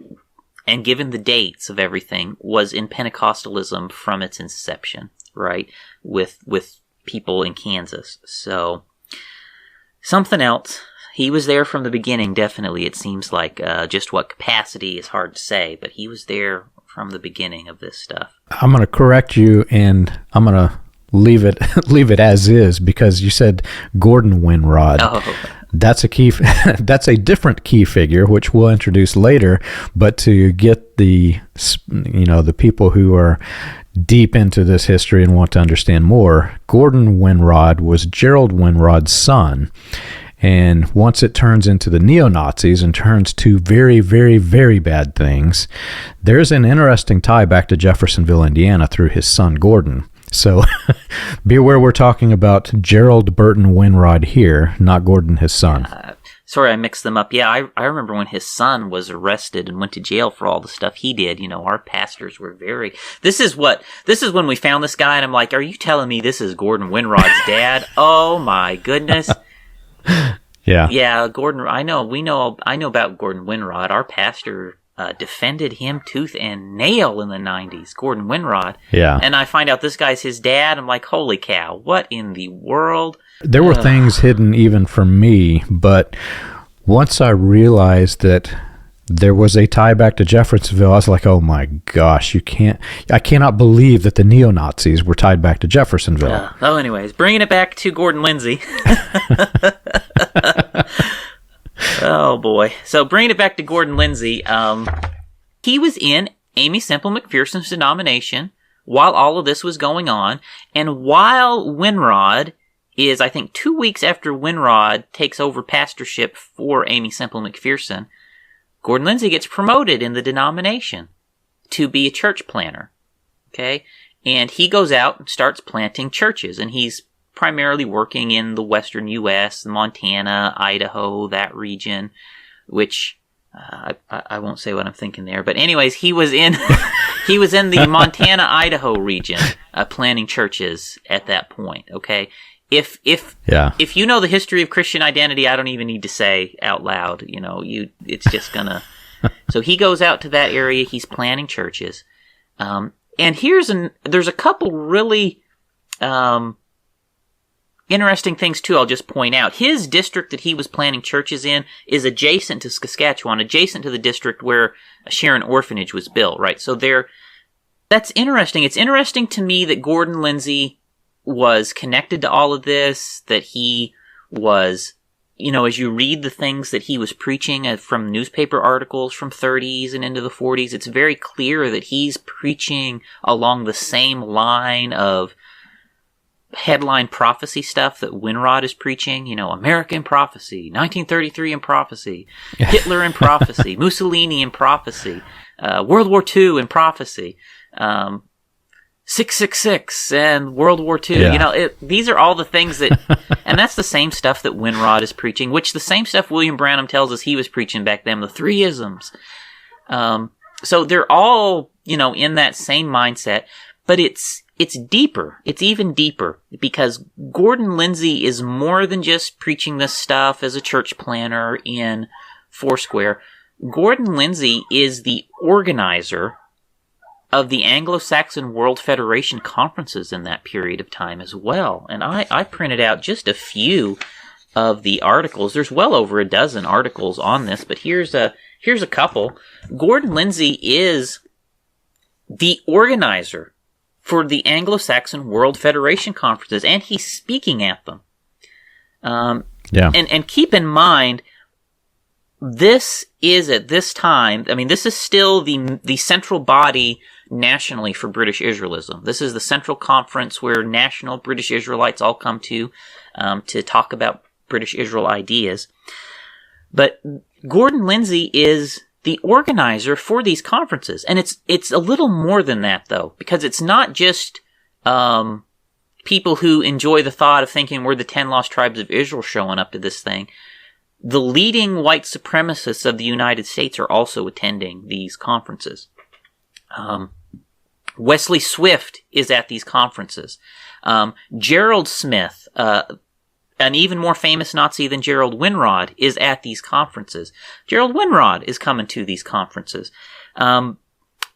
and given the dates of everything, was in Pentecostalism from its inception, right? With people in Kansas. So, something else. He was there from the beginning, definitely. It seems like just what capacity is hard to say, but he was there from the beginning of this stuff. I'm going to correct you, and I'm going to leave it as is, because you said Gordon Winrod. Oh. That's a key. That's a different key figure, which we'll introduce later. But to get the people who are deep into this history and want to understand more, Gordon Winrod was Gerald Winrod's son. And once it turns into the neo-Nazis and turns to very, very, very bad things, there's an interesting tie back to Jeffersonville, Indiana through his son Gordon. So be aware we're talking about Gerald Burton Winrod here, not Gordon, his son. Sorry, I mixed them up. Yeah, I remember when his son was arrested and went to jail for all the stuff he did. Our pastors were very... This is when we found this guy, and I'm like, are you telling me this is Gordon Winrod's dad? Oh my goodness. Yeah, Gordon. I know about Gordon Winrod. Our pastor defended him tooth and nail in the 90s, Gordon Winrod. Yeah. And I find out this guy's his dad. I'm like, holy cow, what in the world? There were things hidden even from me, but once I realized that there was a tie back to Jeffersonville, I was like, oh my gosh, I cannot believe that the neo-Nazis were tied back to Jeffersonville. Anyways, bringing it back to Gordon Lindsay. Oh boy. So bringing it back to Gordon Lindsay, he was in Aimee Semple McPherson's denomination while all of this was going on, and while Winrod is, I think, 2 weeks after Winrod takes over pastorship for Aimee Semple McPherson, Gordon Lindsay gets promoted in the denomination to be a church planter, okay? And he goes out and starts planting churches, and he's primarily working in the western U.S., Montana, Idaho, that region, which I won't say what I'm thinking there. But anyways, he was in the Montana, Idaho region planting churches at that point, okay? If you know the history of Christian identity, I don't even need to say out loud, it's just gonna... So he goes out to that area, he's planting churches. And there's a couple really interesting things too I'll just point out. His district that he was planting churches in is adjacent to Saskatchewan, adjacent to the district where Sharon Orphanage was built, right? So that's interesting. It's interesting to me that Gordon Lindsay was connected to all of this, that he was, as you read the things that he was preaching from newspaper articles from 30s and into the 40s, it's very clear that he's preaching along the same line of headline prophecy stuff that Winrod is preaching, American prophecy, 1933 in prophecy, Hitler in prophecy, Mussolini in prophecy, World War II in prophecy, 666 and World War II. Yeah. These are all the things that, and that's the same stuff that Winrod is preaching, which the same stuff William Branham tells us he was preaching back then, the three isms. So they're all, in that same mindset, but it's deeper. It's even deeper because Gordon Lindsay is more than just preaching this stuff as a church planter in Foursquare. Gordon Lindsay is the organizer of the Anglo-Saxon World Federation conferences in that period of time as well. And I printed out just a few of the articles. There's well over a dozen articles on this, but here's a couple. Gordon Lindsay is the organizer for the Anglo-Saxon World Federation conferences, and he's speaking at them. And keep in mind, this is at this time, I mean, this is still the central body nationally for British Israelism. This is the central conference where national British Israelites all come to talk about British Israel ideas. But Gordon Lindsay is the organizer for these conferences. And it's a little more than that, though, because it's not just people who enjoy the thought of thinking we're the 10 lost tribes of Israel showing up to this thing. The leading white supremacists of the United States are also attending these conferences. Wesley Swift is at these conferences. Gerald Smith, an even more famous Nazi than Gerald Winrod, is at these conferences. Gerald Winrod is coming to these conferences. On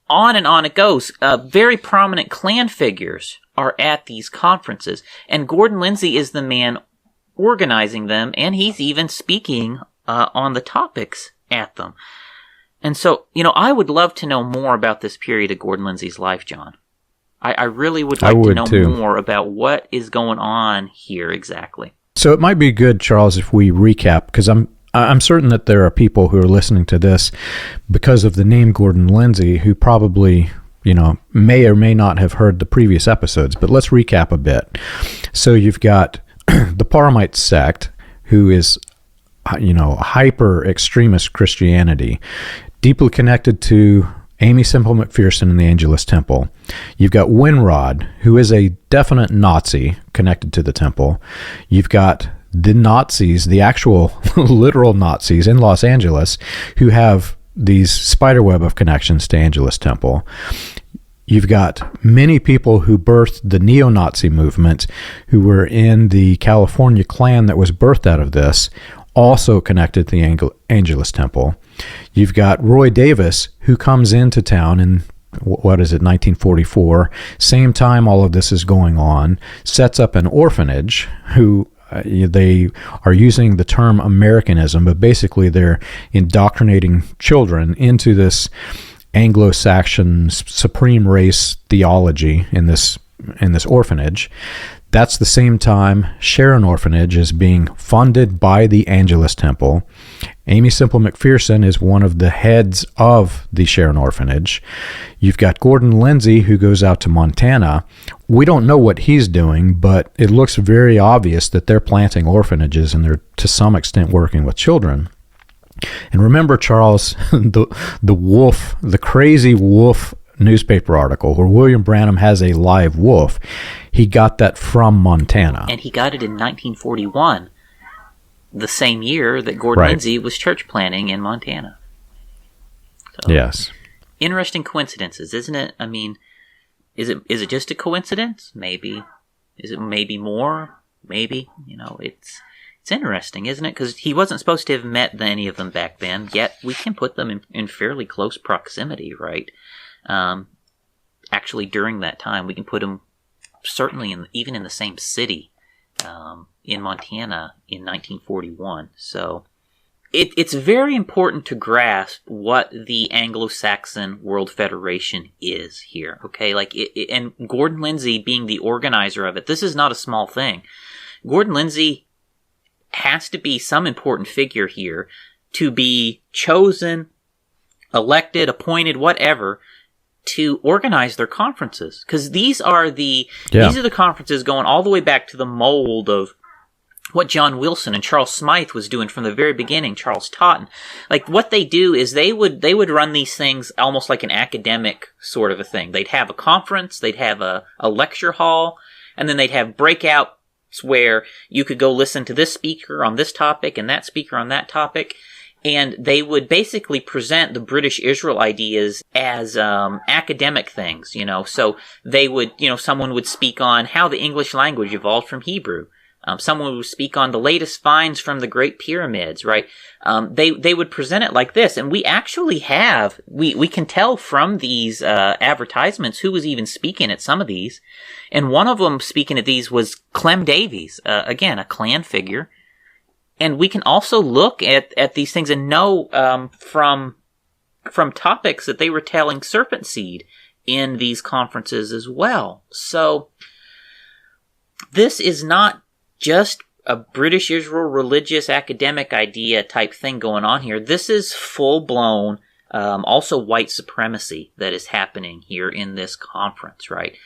and on it goes. Very prominent Klan figures are at these conferences. And Gordon Lindsay is the man organizing them, and he's even speaking on the topics at them. And so, I would love to know more about this period of Gordon Lindsay's life, John. I really would like to know more about what is going on here exactly. So it might be good, Charles, if we recap, because I'm certain that there are people who are listening to this because of the name Gordon Lindsay who probably, may or may not have heard the previous episodes. But let's recap a bit. So you've got the Parhamite sect, who is, hyper extremist Christianity, deeply connected to Aimee, Semple, McPherson, and the Angelus Temple. You've got Winrod, who is a definite Nazi connected to the temple. You've got the Nazis, the actual literal Nazis in Los Angeles, who have these spiderweb of connections to Angelus Temple. You've got many people who birthed the neo-Nazi movement, who were in the California Klan that was birthed out of this, also connected to the Angelus Temple. You've got Roy Davis, who comes into town in, 1944, same time all of this is going on, sets up an orphanage, who they are using the term Americanism, but basically they're indoctrinating children into this Anglo-Saxon supreme race theology in this orphanage. That's the same time Sharon Orphanage is being funded by the Angelus Temple. Aimee Semple McPherson is one of the heads of the Sharon Orphanage. You've got Gordon Lindsay, who goes out to Montana. We don't know what he's doing, but it looks very obvious that they're planting orphanages and they're to some extent working with children. And remember, Charles, the crazy wolf newspaper article where William Branham has a live wolf. He got that from Montana. And he got it in 1941, the same year that Gordon Lindsay was church planting in Montana. So, yes. Interesting coincidences, isn't it? I mean, is it just a coincidence? Maybe. Is it maybe more? Maybe. It's interesting, isn't it? Because he wasn't supposed to have met any of them back then, yet we can put them in fairly close proximity, right? Actually, during that time, we can put them certainly even in the same city in Montana in 1941. So it's very important to grasp what the Anglo-Saxon World Federation is here. Okay, and Gordon Lindsay being the organizer of it, this is not a small thing. Gordon Lindsay has to be some important figure here to be chosen, elected, appointed, whatever, to organize their conferences, because these are the conferences going all the way back to the mold of what John Wilson and Charles Smythe was doing from the very beginning. Charles Totten, what they do is they would run these things almost like an academic sort of a thing. They'd have a conference, they'd have a lecture hall, and then they'd have breakouts where you could go listen to this speaker on this topic and that speaker on that topic. And they would basically present the British Israel ideas as academic things, So they would, someone would speak on how the English language evolved from Hebrew. someone would speak on the latest finds from the Great Pyramids, right? They would present it like this, and we actually have, we can tell from these advertisements who was even speaking at some of these, and one of them speaking at these was Clem Davies, again, a Klan figure, and we can also look at these things and know from topics that they were telling serpent seed in these conferences as well. So this is not just a British Israel religious academic idea type thing going on here. This is full-blown, also white supremacy that is happening here in this conference, right?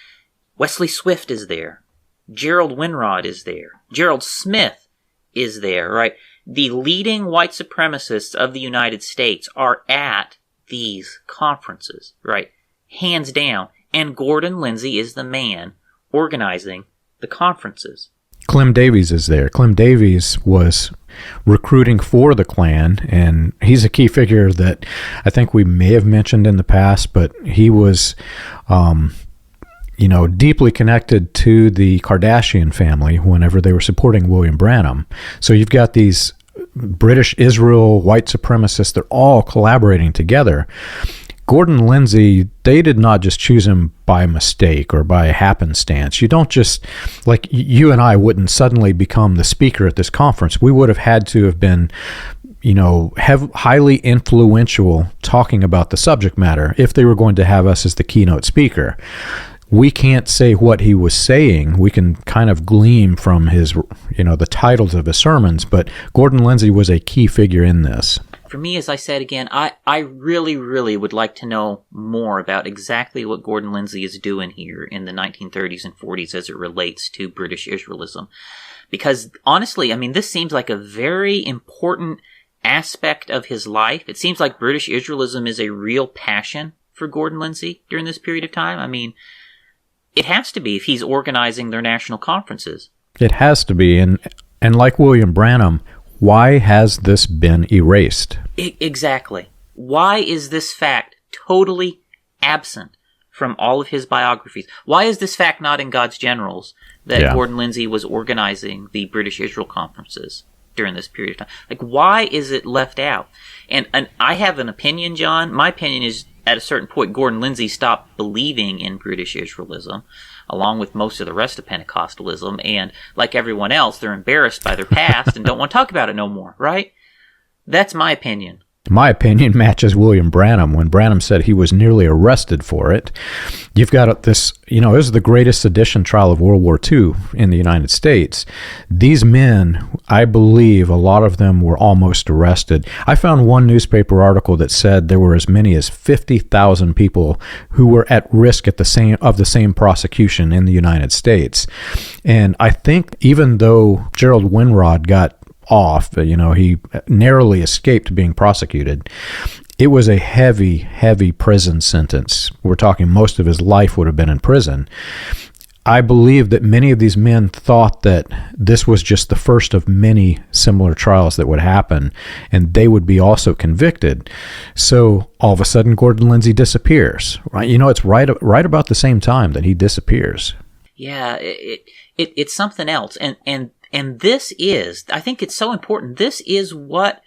Wesley Swift is there. Gerald Winrod is there. Gerald Smith is there, right? The leading white supremacists of the United States are at these conferences, right? Hands down. And Gordon Lindsay is the man organizing the conferences. Clem Davies is there. Clem Davies was recruiting for the Klan, and he's a key figure that I think we may have mentioned in the past, but he was, deeply connected to the Kardashian family whenever they were supporting William Branham. So you've got these British Israel white supremacists, they're all collaborating together. Gordon Lindsay, they did not just choose him by mistake or by happenstance. You don't just, like you and I wouldn't suddenly become the speaker at this conference. We would have had to have been, highly influential talking about the subject matter if they were going to have us as the keynote speaker. We can't say what he was saying. We can kind of glean from his, the titles of his sermons, but Gordon Lindsay was a key figure in this. For me, as I said again, I really, really would like to know more about exactly what Gordon Lindsay is doing here in the 1930s and 40s as it relates to British Israelism. Because honestly, this seems like a very important aspect of his life. It seems like British Israelism is a real passion for Gordon Lindsay during this period of time. It has to be if he's organizing their national conferences. It has to be. And like William Branham, why has this been erased? Exactly. Why is this fact totally absent from all of his biographies? Why is this fact not in God's Generals that Gordon Lindsay was organizing the British Israel conferences during this period of time? Why is it left out? And I have an opinion, John. My opinion is at a certain point, Gordon Lindsay stopped believing in British Israelism, along with most of the rest of Pentecostalism, and like everyone else, they're embarrassed by their past and don't want to talk about it no more, right? That's my opinion. My opinion matches William Branham when Branham said he was nearly arrested for it. You've got this, this is the greatest sedition trial of World War II in the United States. These men, I believe a lot of them were almost arrested. I found one newspaper article that said there were as many as 50,000 people who were at risk of the same prosecution in the United States. And I think even though Gerald Winrod got off, he narrowly escaped being prosecuted, it was a heavy, heavy prison sentence. We're talking most of his life would have been in prison. I believe that many of these men thought that this was just the first of many similar trials that would happen, and they would be also convicted. So all of a sudden, Gordon Lindsay disappears. Right? It's right about the same time that he disappears. Yeah, it's something else, and this is, I think it's so important, this is what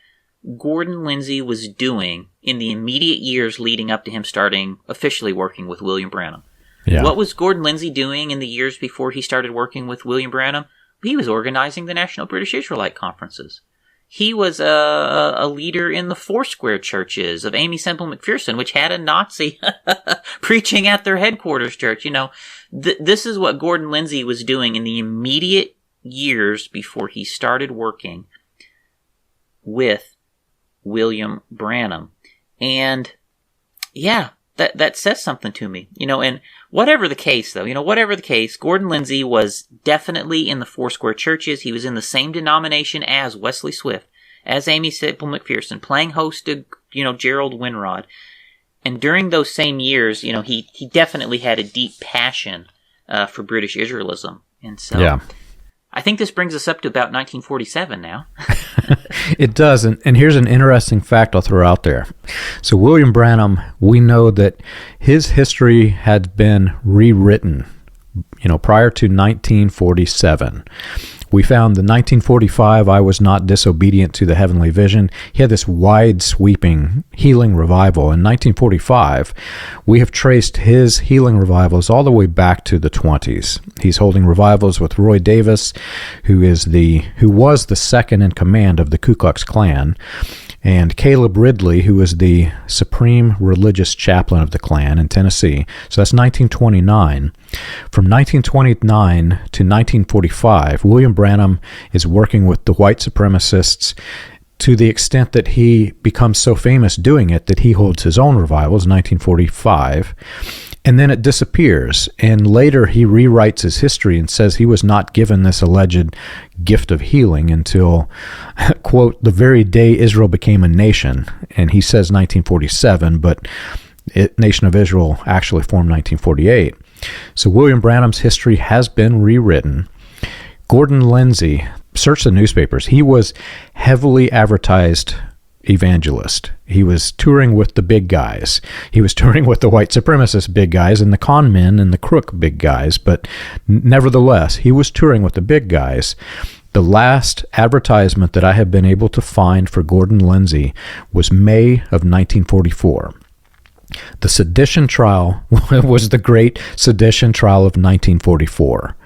Gordon Lindsay was doing in the immediate years leading up to him starting officially working with William Branham. Yeah. What was Gordon Lindsay doing in the years before he started working with William Branham? He was organizing the National British Israelite Conferences. He was a leader in the Foursquare churches of Aimee, Semple, McPherson, which had a Nazi preaching at their headquarters church. This is what Gordon Lindsay was doing in the immediate years before he started working with William Branham. And yeah, that says something to me, and whatever the case though, Gordon Lindsay was definitely in the Foursquare churches. He was in the same denomination as Wesley Swift, as Aimee Semple McPherson, playing host to, Gerald Winrod. And during those same years, he definitely had a deep passion for British Israelism. And so yeah. I think this brings us up to about 1947 now. It does, and here's an interesting fact I'll throw out there. So William Branham, we know that his history had been rewritten, prior to 1947. We found the 1945, I Was Not Disobedient to the Heavenly Vision. He had this wide-sweeping healing revival. In 1945, we have traced his healing revivals all the way back to the 20s. He's holding revivals with Roy Davis, who was the second in command of the Ku Klux Klan, and Caleb Ridley, who was the supreme religious chaplain of the Klan in Tennessee. So that's 1929. From 1929 to 1945, William Branham is working with the white supremacists to the extent that he becomes so famous doing it that he holds his own revivals, 1945, and then it disappears. And later he rewrites his history and says he was not given this alleged gift of healing until, quote, the very day Israel became a nation. And he says 1947, but Nation of Israel actually formed 1948. So William Branham's history has been rewritten. Gordon Lindsay, search the newspapers, he was heavily advertised evangelist. He was touring with the big guys. He was touring with the white supremacist big guys and the con men and the crook big guys, but nevertheless, he was touring with the big guys. The last advertisement that I have been able to find for Gordon Lindsay was May of 1944. The sedition trial was the great sedition trial of 1944.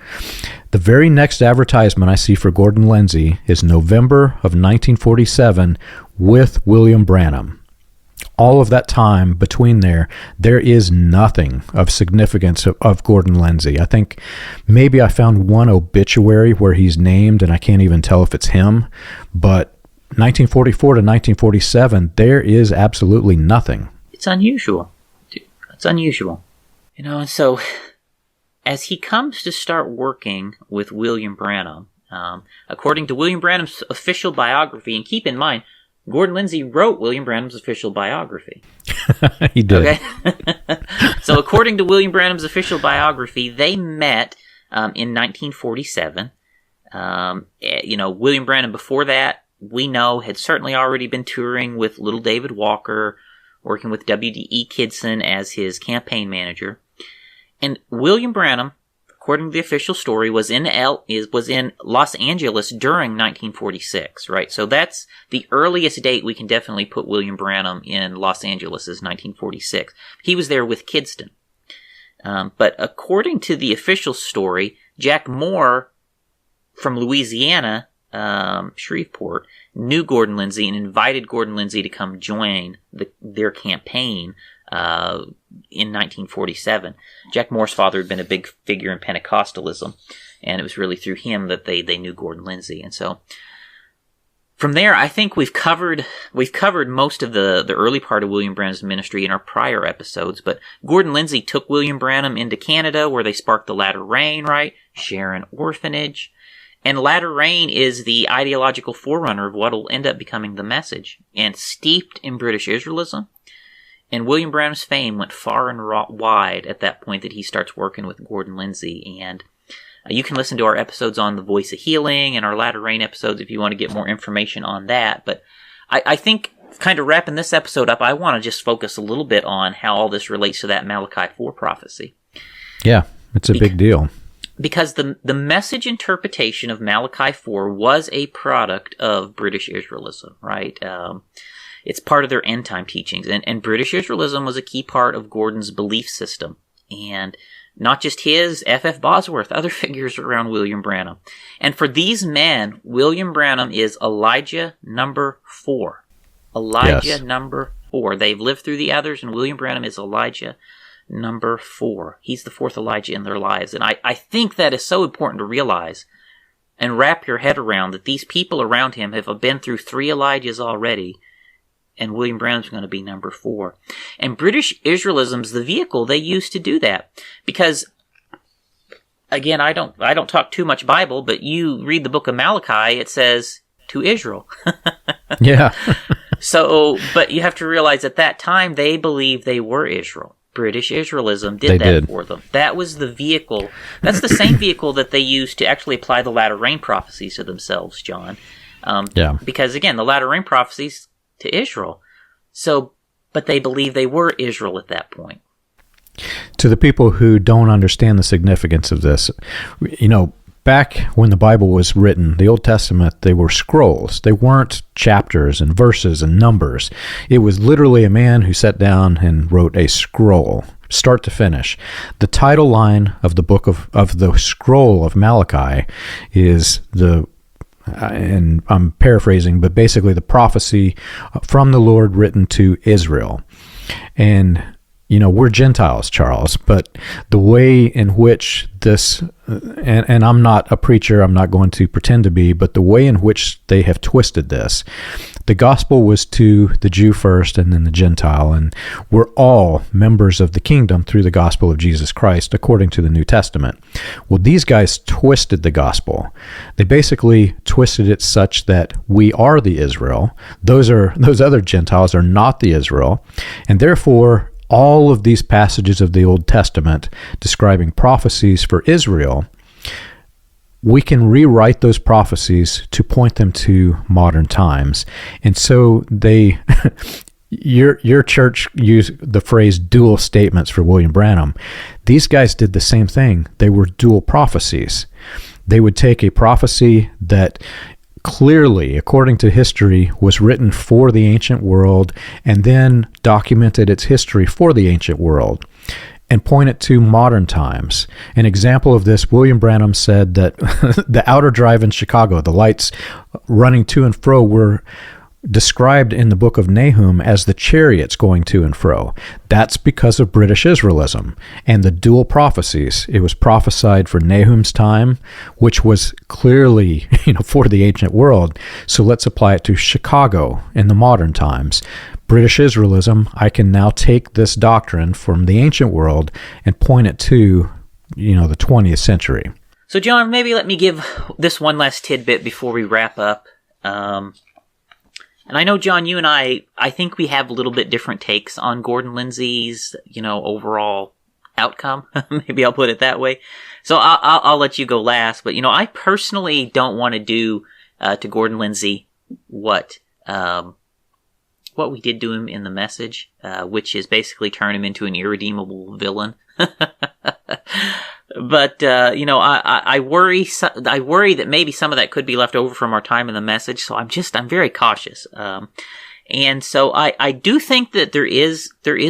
The very next advertisement I see for Gordon Lindsay is November of 1947 with William Branham. All of that time between there is nothing of significance of Gordon Lindsay. I think maybe I found one obituary where he's named, and I can't even tell if it's him, but 1944 to 1947, there is absolutely nothing. It's unusual. It's unusual. And so as he comes to start working with William Branham, according to William Branham's official biography, and keep in mind, Gordon Lindsay wrote William Branham's official biography. He did. Okay? So according to William Branham's official biography, they met in 1947. William Branham before that, we know, had certainly already been touring with Little David Walker, working with W.D.E. Kidson as his campaign manager. And William Branham, according to the official story, was in Los Angeles during 1946, right? So that's the earliest date we can definitely put William Branham in Los Angeles is 1946. He was there with Kidston. But according to the official story, Jack Moore from Louisiana, Shreveport, knew Gordon Lindsay and invited Gordon Lindsay to come join their campaign in 1947. Jack Moore's father had been a big figure in Pentecostalism, and it was really through him that they knew Gordon Lindsay. And so from there, I think we've covered most of the early part of William Branham's ministry in our prior episodes, but Gordon Lindsay took William Branham into Canada, where they sparked the Latter Rain, right? Sharon Orphanage. And Latter Rain is the ideological forerunner of what will end up becoming the Message, and steeped in British Israelism. And William Branham's fame went far and wide at that point that he starts working with Gordon Lindsay. And you can listen to our episodes on the Voice of Healing and our Latter Rain episodes if you want to get more information on that. But I think, kind of wrapping this episode up, I want to just focus a little bit on how all this relates to that Malachi 4 prophecy. Yeah, it's a big deal. Because the message interpretation of Malachi 4 was a product of British Israelism, right? It's part of their end time teachings. And British Israelism was a key part of Gordon's belief system. And not just his, F.F. Bosworth, other figures around William Branham. And for these men, William Branham is Elijah number 4. Elijah number 4. They've lived through the others, and William Branham is Elijah number 4. He's the fourth Elijah in their lives. And I think that is so important to realize and wrap your head around, that these people around him have been through 3 Elijahs already, and William Branham's going to be number 4. And British Israelism's the vehicle they use to do that. Because, again, I don't talk too much Bible, but you read the book of Malachi, it says, to Israel. Yeah. So, but you have to realize at that time, they believed they were Israel. British Israelism did for them. That was the vehicle. That's the same vehicle that they used to actually apply the Latter Rain prophecies to themselves, John. Because, again, the Latter Rain prophecies to Israel. So, but they believed they were Israel at that point. To the people who don't understand the significance of this, back when the Bible was written, the Old Testament, they were scrolls. They weren't chapters and verses and numbers. It was literally a man who sat down and wrote a scroll, start to finish. The title line of the book of the scroll of Malachi is and I'm paraphrasing, but basically the prophecy from the Lord written to Israel. And we're Gentiles, Charles, but the way in which this, and I'm not a preacher, I'm not going to pretend to be, but the way in which they have twisted this, the gospel was to the Jew first and then the Gentile, and we're all members of the kingdom through the gospel of Jesus Christ, according to the New Testament. Well, these guys twisted the gospel. They basically twisted it such that we are the Israel. Those other Gentiles are not the Israel, and therefore all of these passages of the Old Testament describing prophecies for Israel, we can rewrite those prophecies to point them to modern times. And so your church used the phrase dual statements for William Branham. These guys did the same thing. They were dual prophecies. They would take a prophecy that clearly, according to history, was written for the ancient world and then documented its history for the ancient world and point it to modern times. An example of this, William Branham said that the outer drive in Chicago, the lights running to and fro, were described in the book of Nahum as the chariots going to and fro. That's because of British Israelism and the dual prophecies. It was prophesied for Nahum's time, which was clearly, for the ancient world. So let's apply it to Chicago in the modern times. British Israelism, I can now take this doctrine from the ancient world and point it to, the 20th century. So, John, maybe let me give this one last tidbit before we wrap up. And I know, John, you and I think we have a little bit different takes on Gordon Lindsay's, overall outcome. Maybe I'll put it that way. So I'll let you go last. But, I personally don't want to do to Gordon Lindsay what we did to him in The Message, which is basically turn him into an irredeemable villain. But, I worry that maybe some of that could be left over from our time in The Message. So I'm very cautious. And so I do think that there is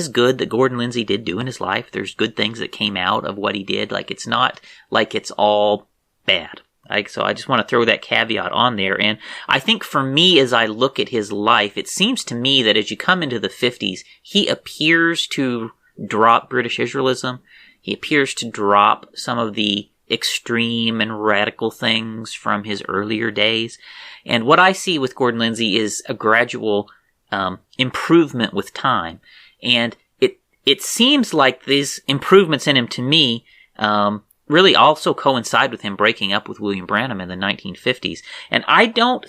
good that Gordon Lindsay did do in his life. There's good things that came out of what he did. Like, it's not like it's all bad. So I just want to throw that caveat on there. And I think for me, as I look at his life, it seems to me that as you come into the 50s, he appears to drop British Israelism. He appears to drop some of the extreme and radical things from his earlier days. And what I see with Gordon Lindsay is a gradual improvement with time. And it seems like these improvements in him, to me, really also coincide with him breaking up with William Branham in the 1950s. And I don't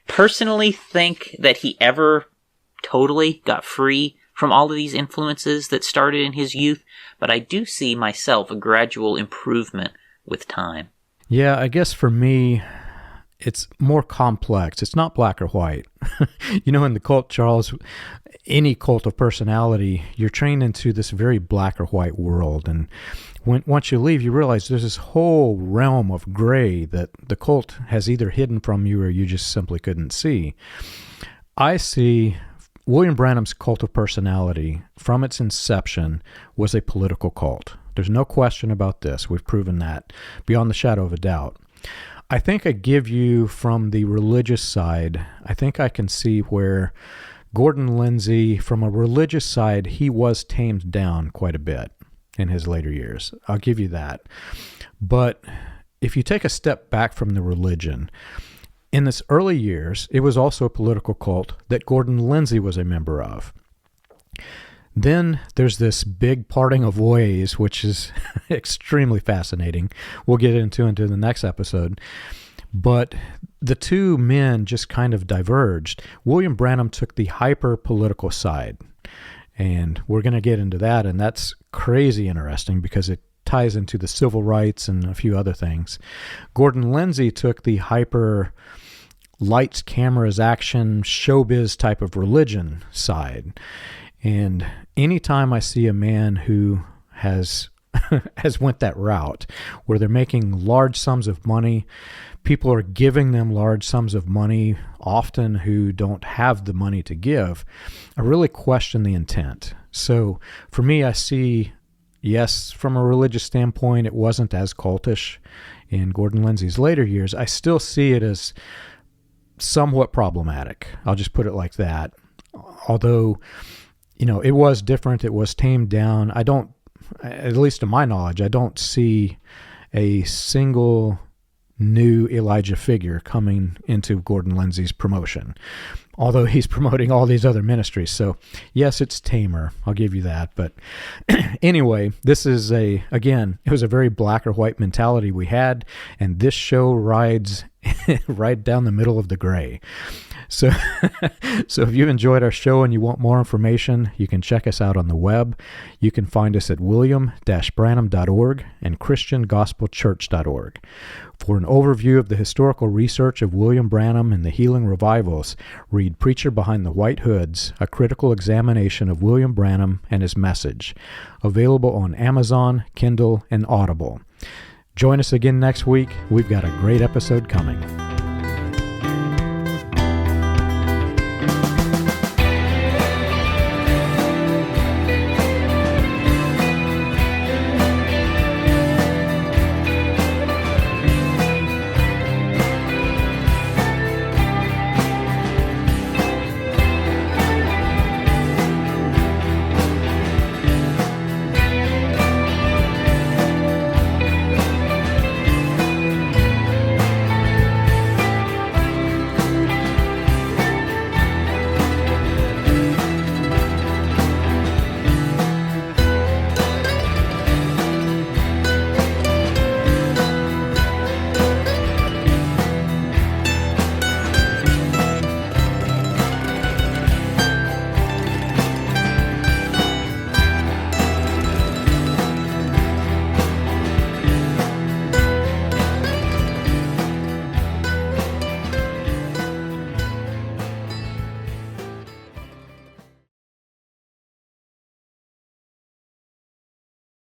personally think that he ever totally got free from all of these influences that started in his youth, but I do see myself a gradual improvement with time. Yeah, I guess for me, it's more complex. It's not black or white. In the cult, Charles, any cult of personality, you're trained into this very black or white world. And once you leave, you realize there's this whole realm of gray that the cult has either hidden from you or you just simply couldn't see. I see William Branham's cult of personality, from its inception, was a political cult. There's no question about this. We've proven that beyond the shadow of a doubt. I think I give you from the religious side, I think I can see where Gordon Lindsay, from a religious side, he was tamed down quite a bit in his later years. I'll give you that. But if you take a step back from the religion, in its early years, it was also a political cult that Gordon Lindsay was a member of. Then there's this big parting of ways, which is extremely fascinating. We'll get into the next episode. But the two men just kind of diverged. William Branham took the hyper-political side. And we're going to get into that, and that's crazy interesting because it ties into the civil rights and a few other things. Gordon Lindsay took the hyper lights, cameras, action, showbiz type of religion side. And anytime I see a man who has has went that route, where they're making large sums of money. People are giving them large sums of money, often who don't have the money to give. I really question the intent. So for me, I see, yes, from a religious standpoint, it wasn't as cultish in Gordon Lindsay's later years. I still see it as somewhat problematic. I'll just put it like that. Although, it was different. It was tamed down. I don't, at least to my knowledge, I don't see a single new Elijah figure coming into Gordon Lindsay's promotion, although he's promoting all these other ministries. So yes, it's tamer. I'll give you that. But anyway, this is it was a very black or white mentality we had, and this show rides right down the middle of the gray. So if you enjoyed our show and you want more information, you can check us out on the web. You can find us at william-branham.org and christiangospelchurch.org. For an overview of the historical research of William Branham and the Healing Revivals, read Preacher Behind the White Hoods, a critical examination of William Branham and his message, available on Amazon, Kindle, and Audible. Join us again next week. We've got a great episode coming.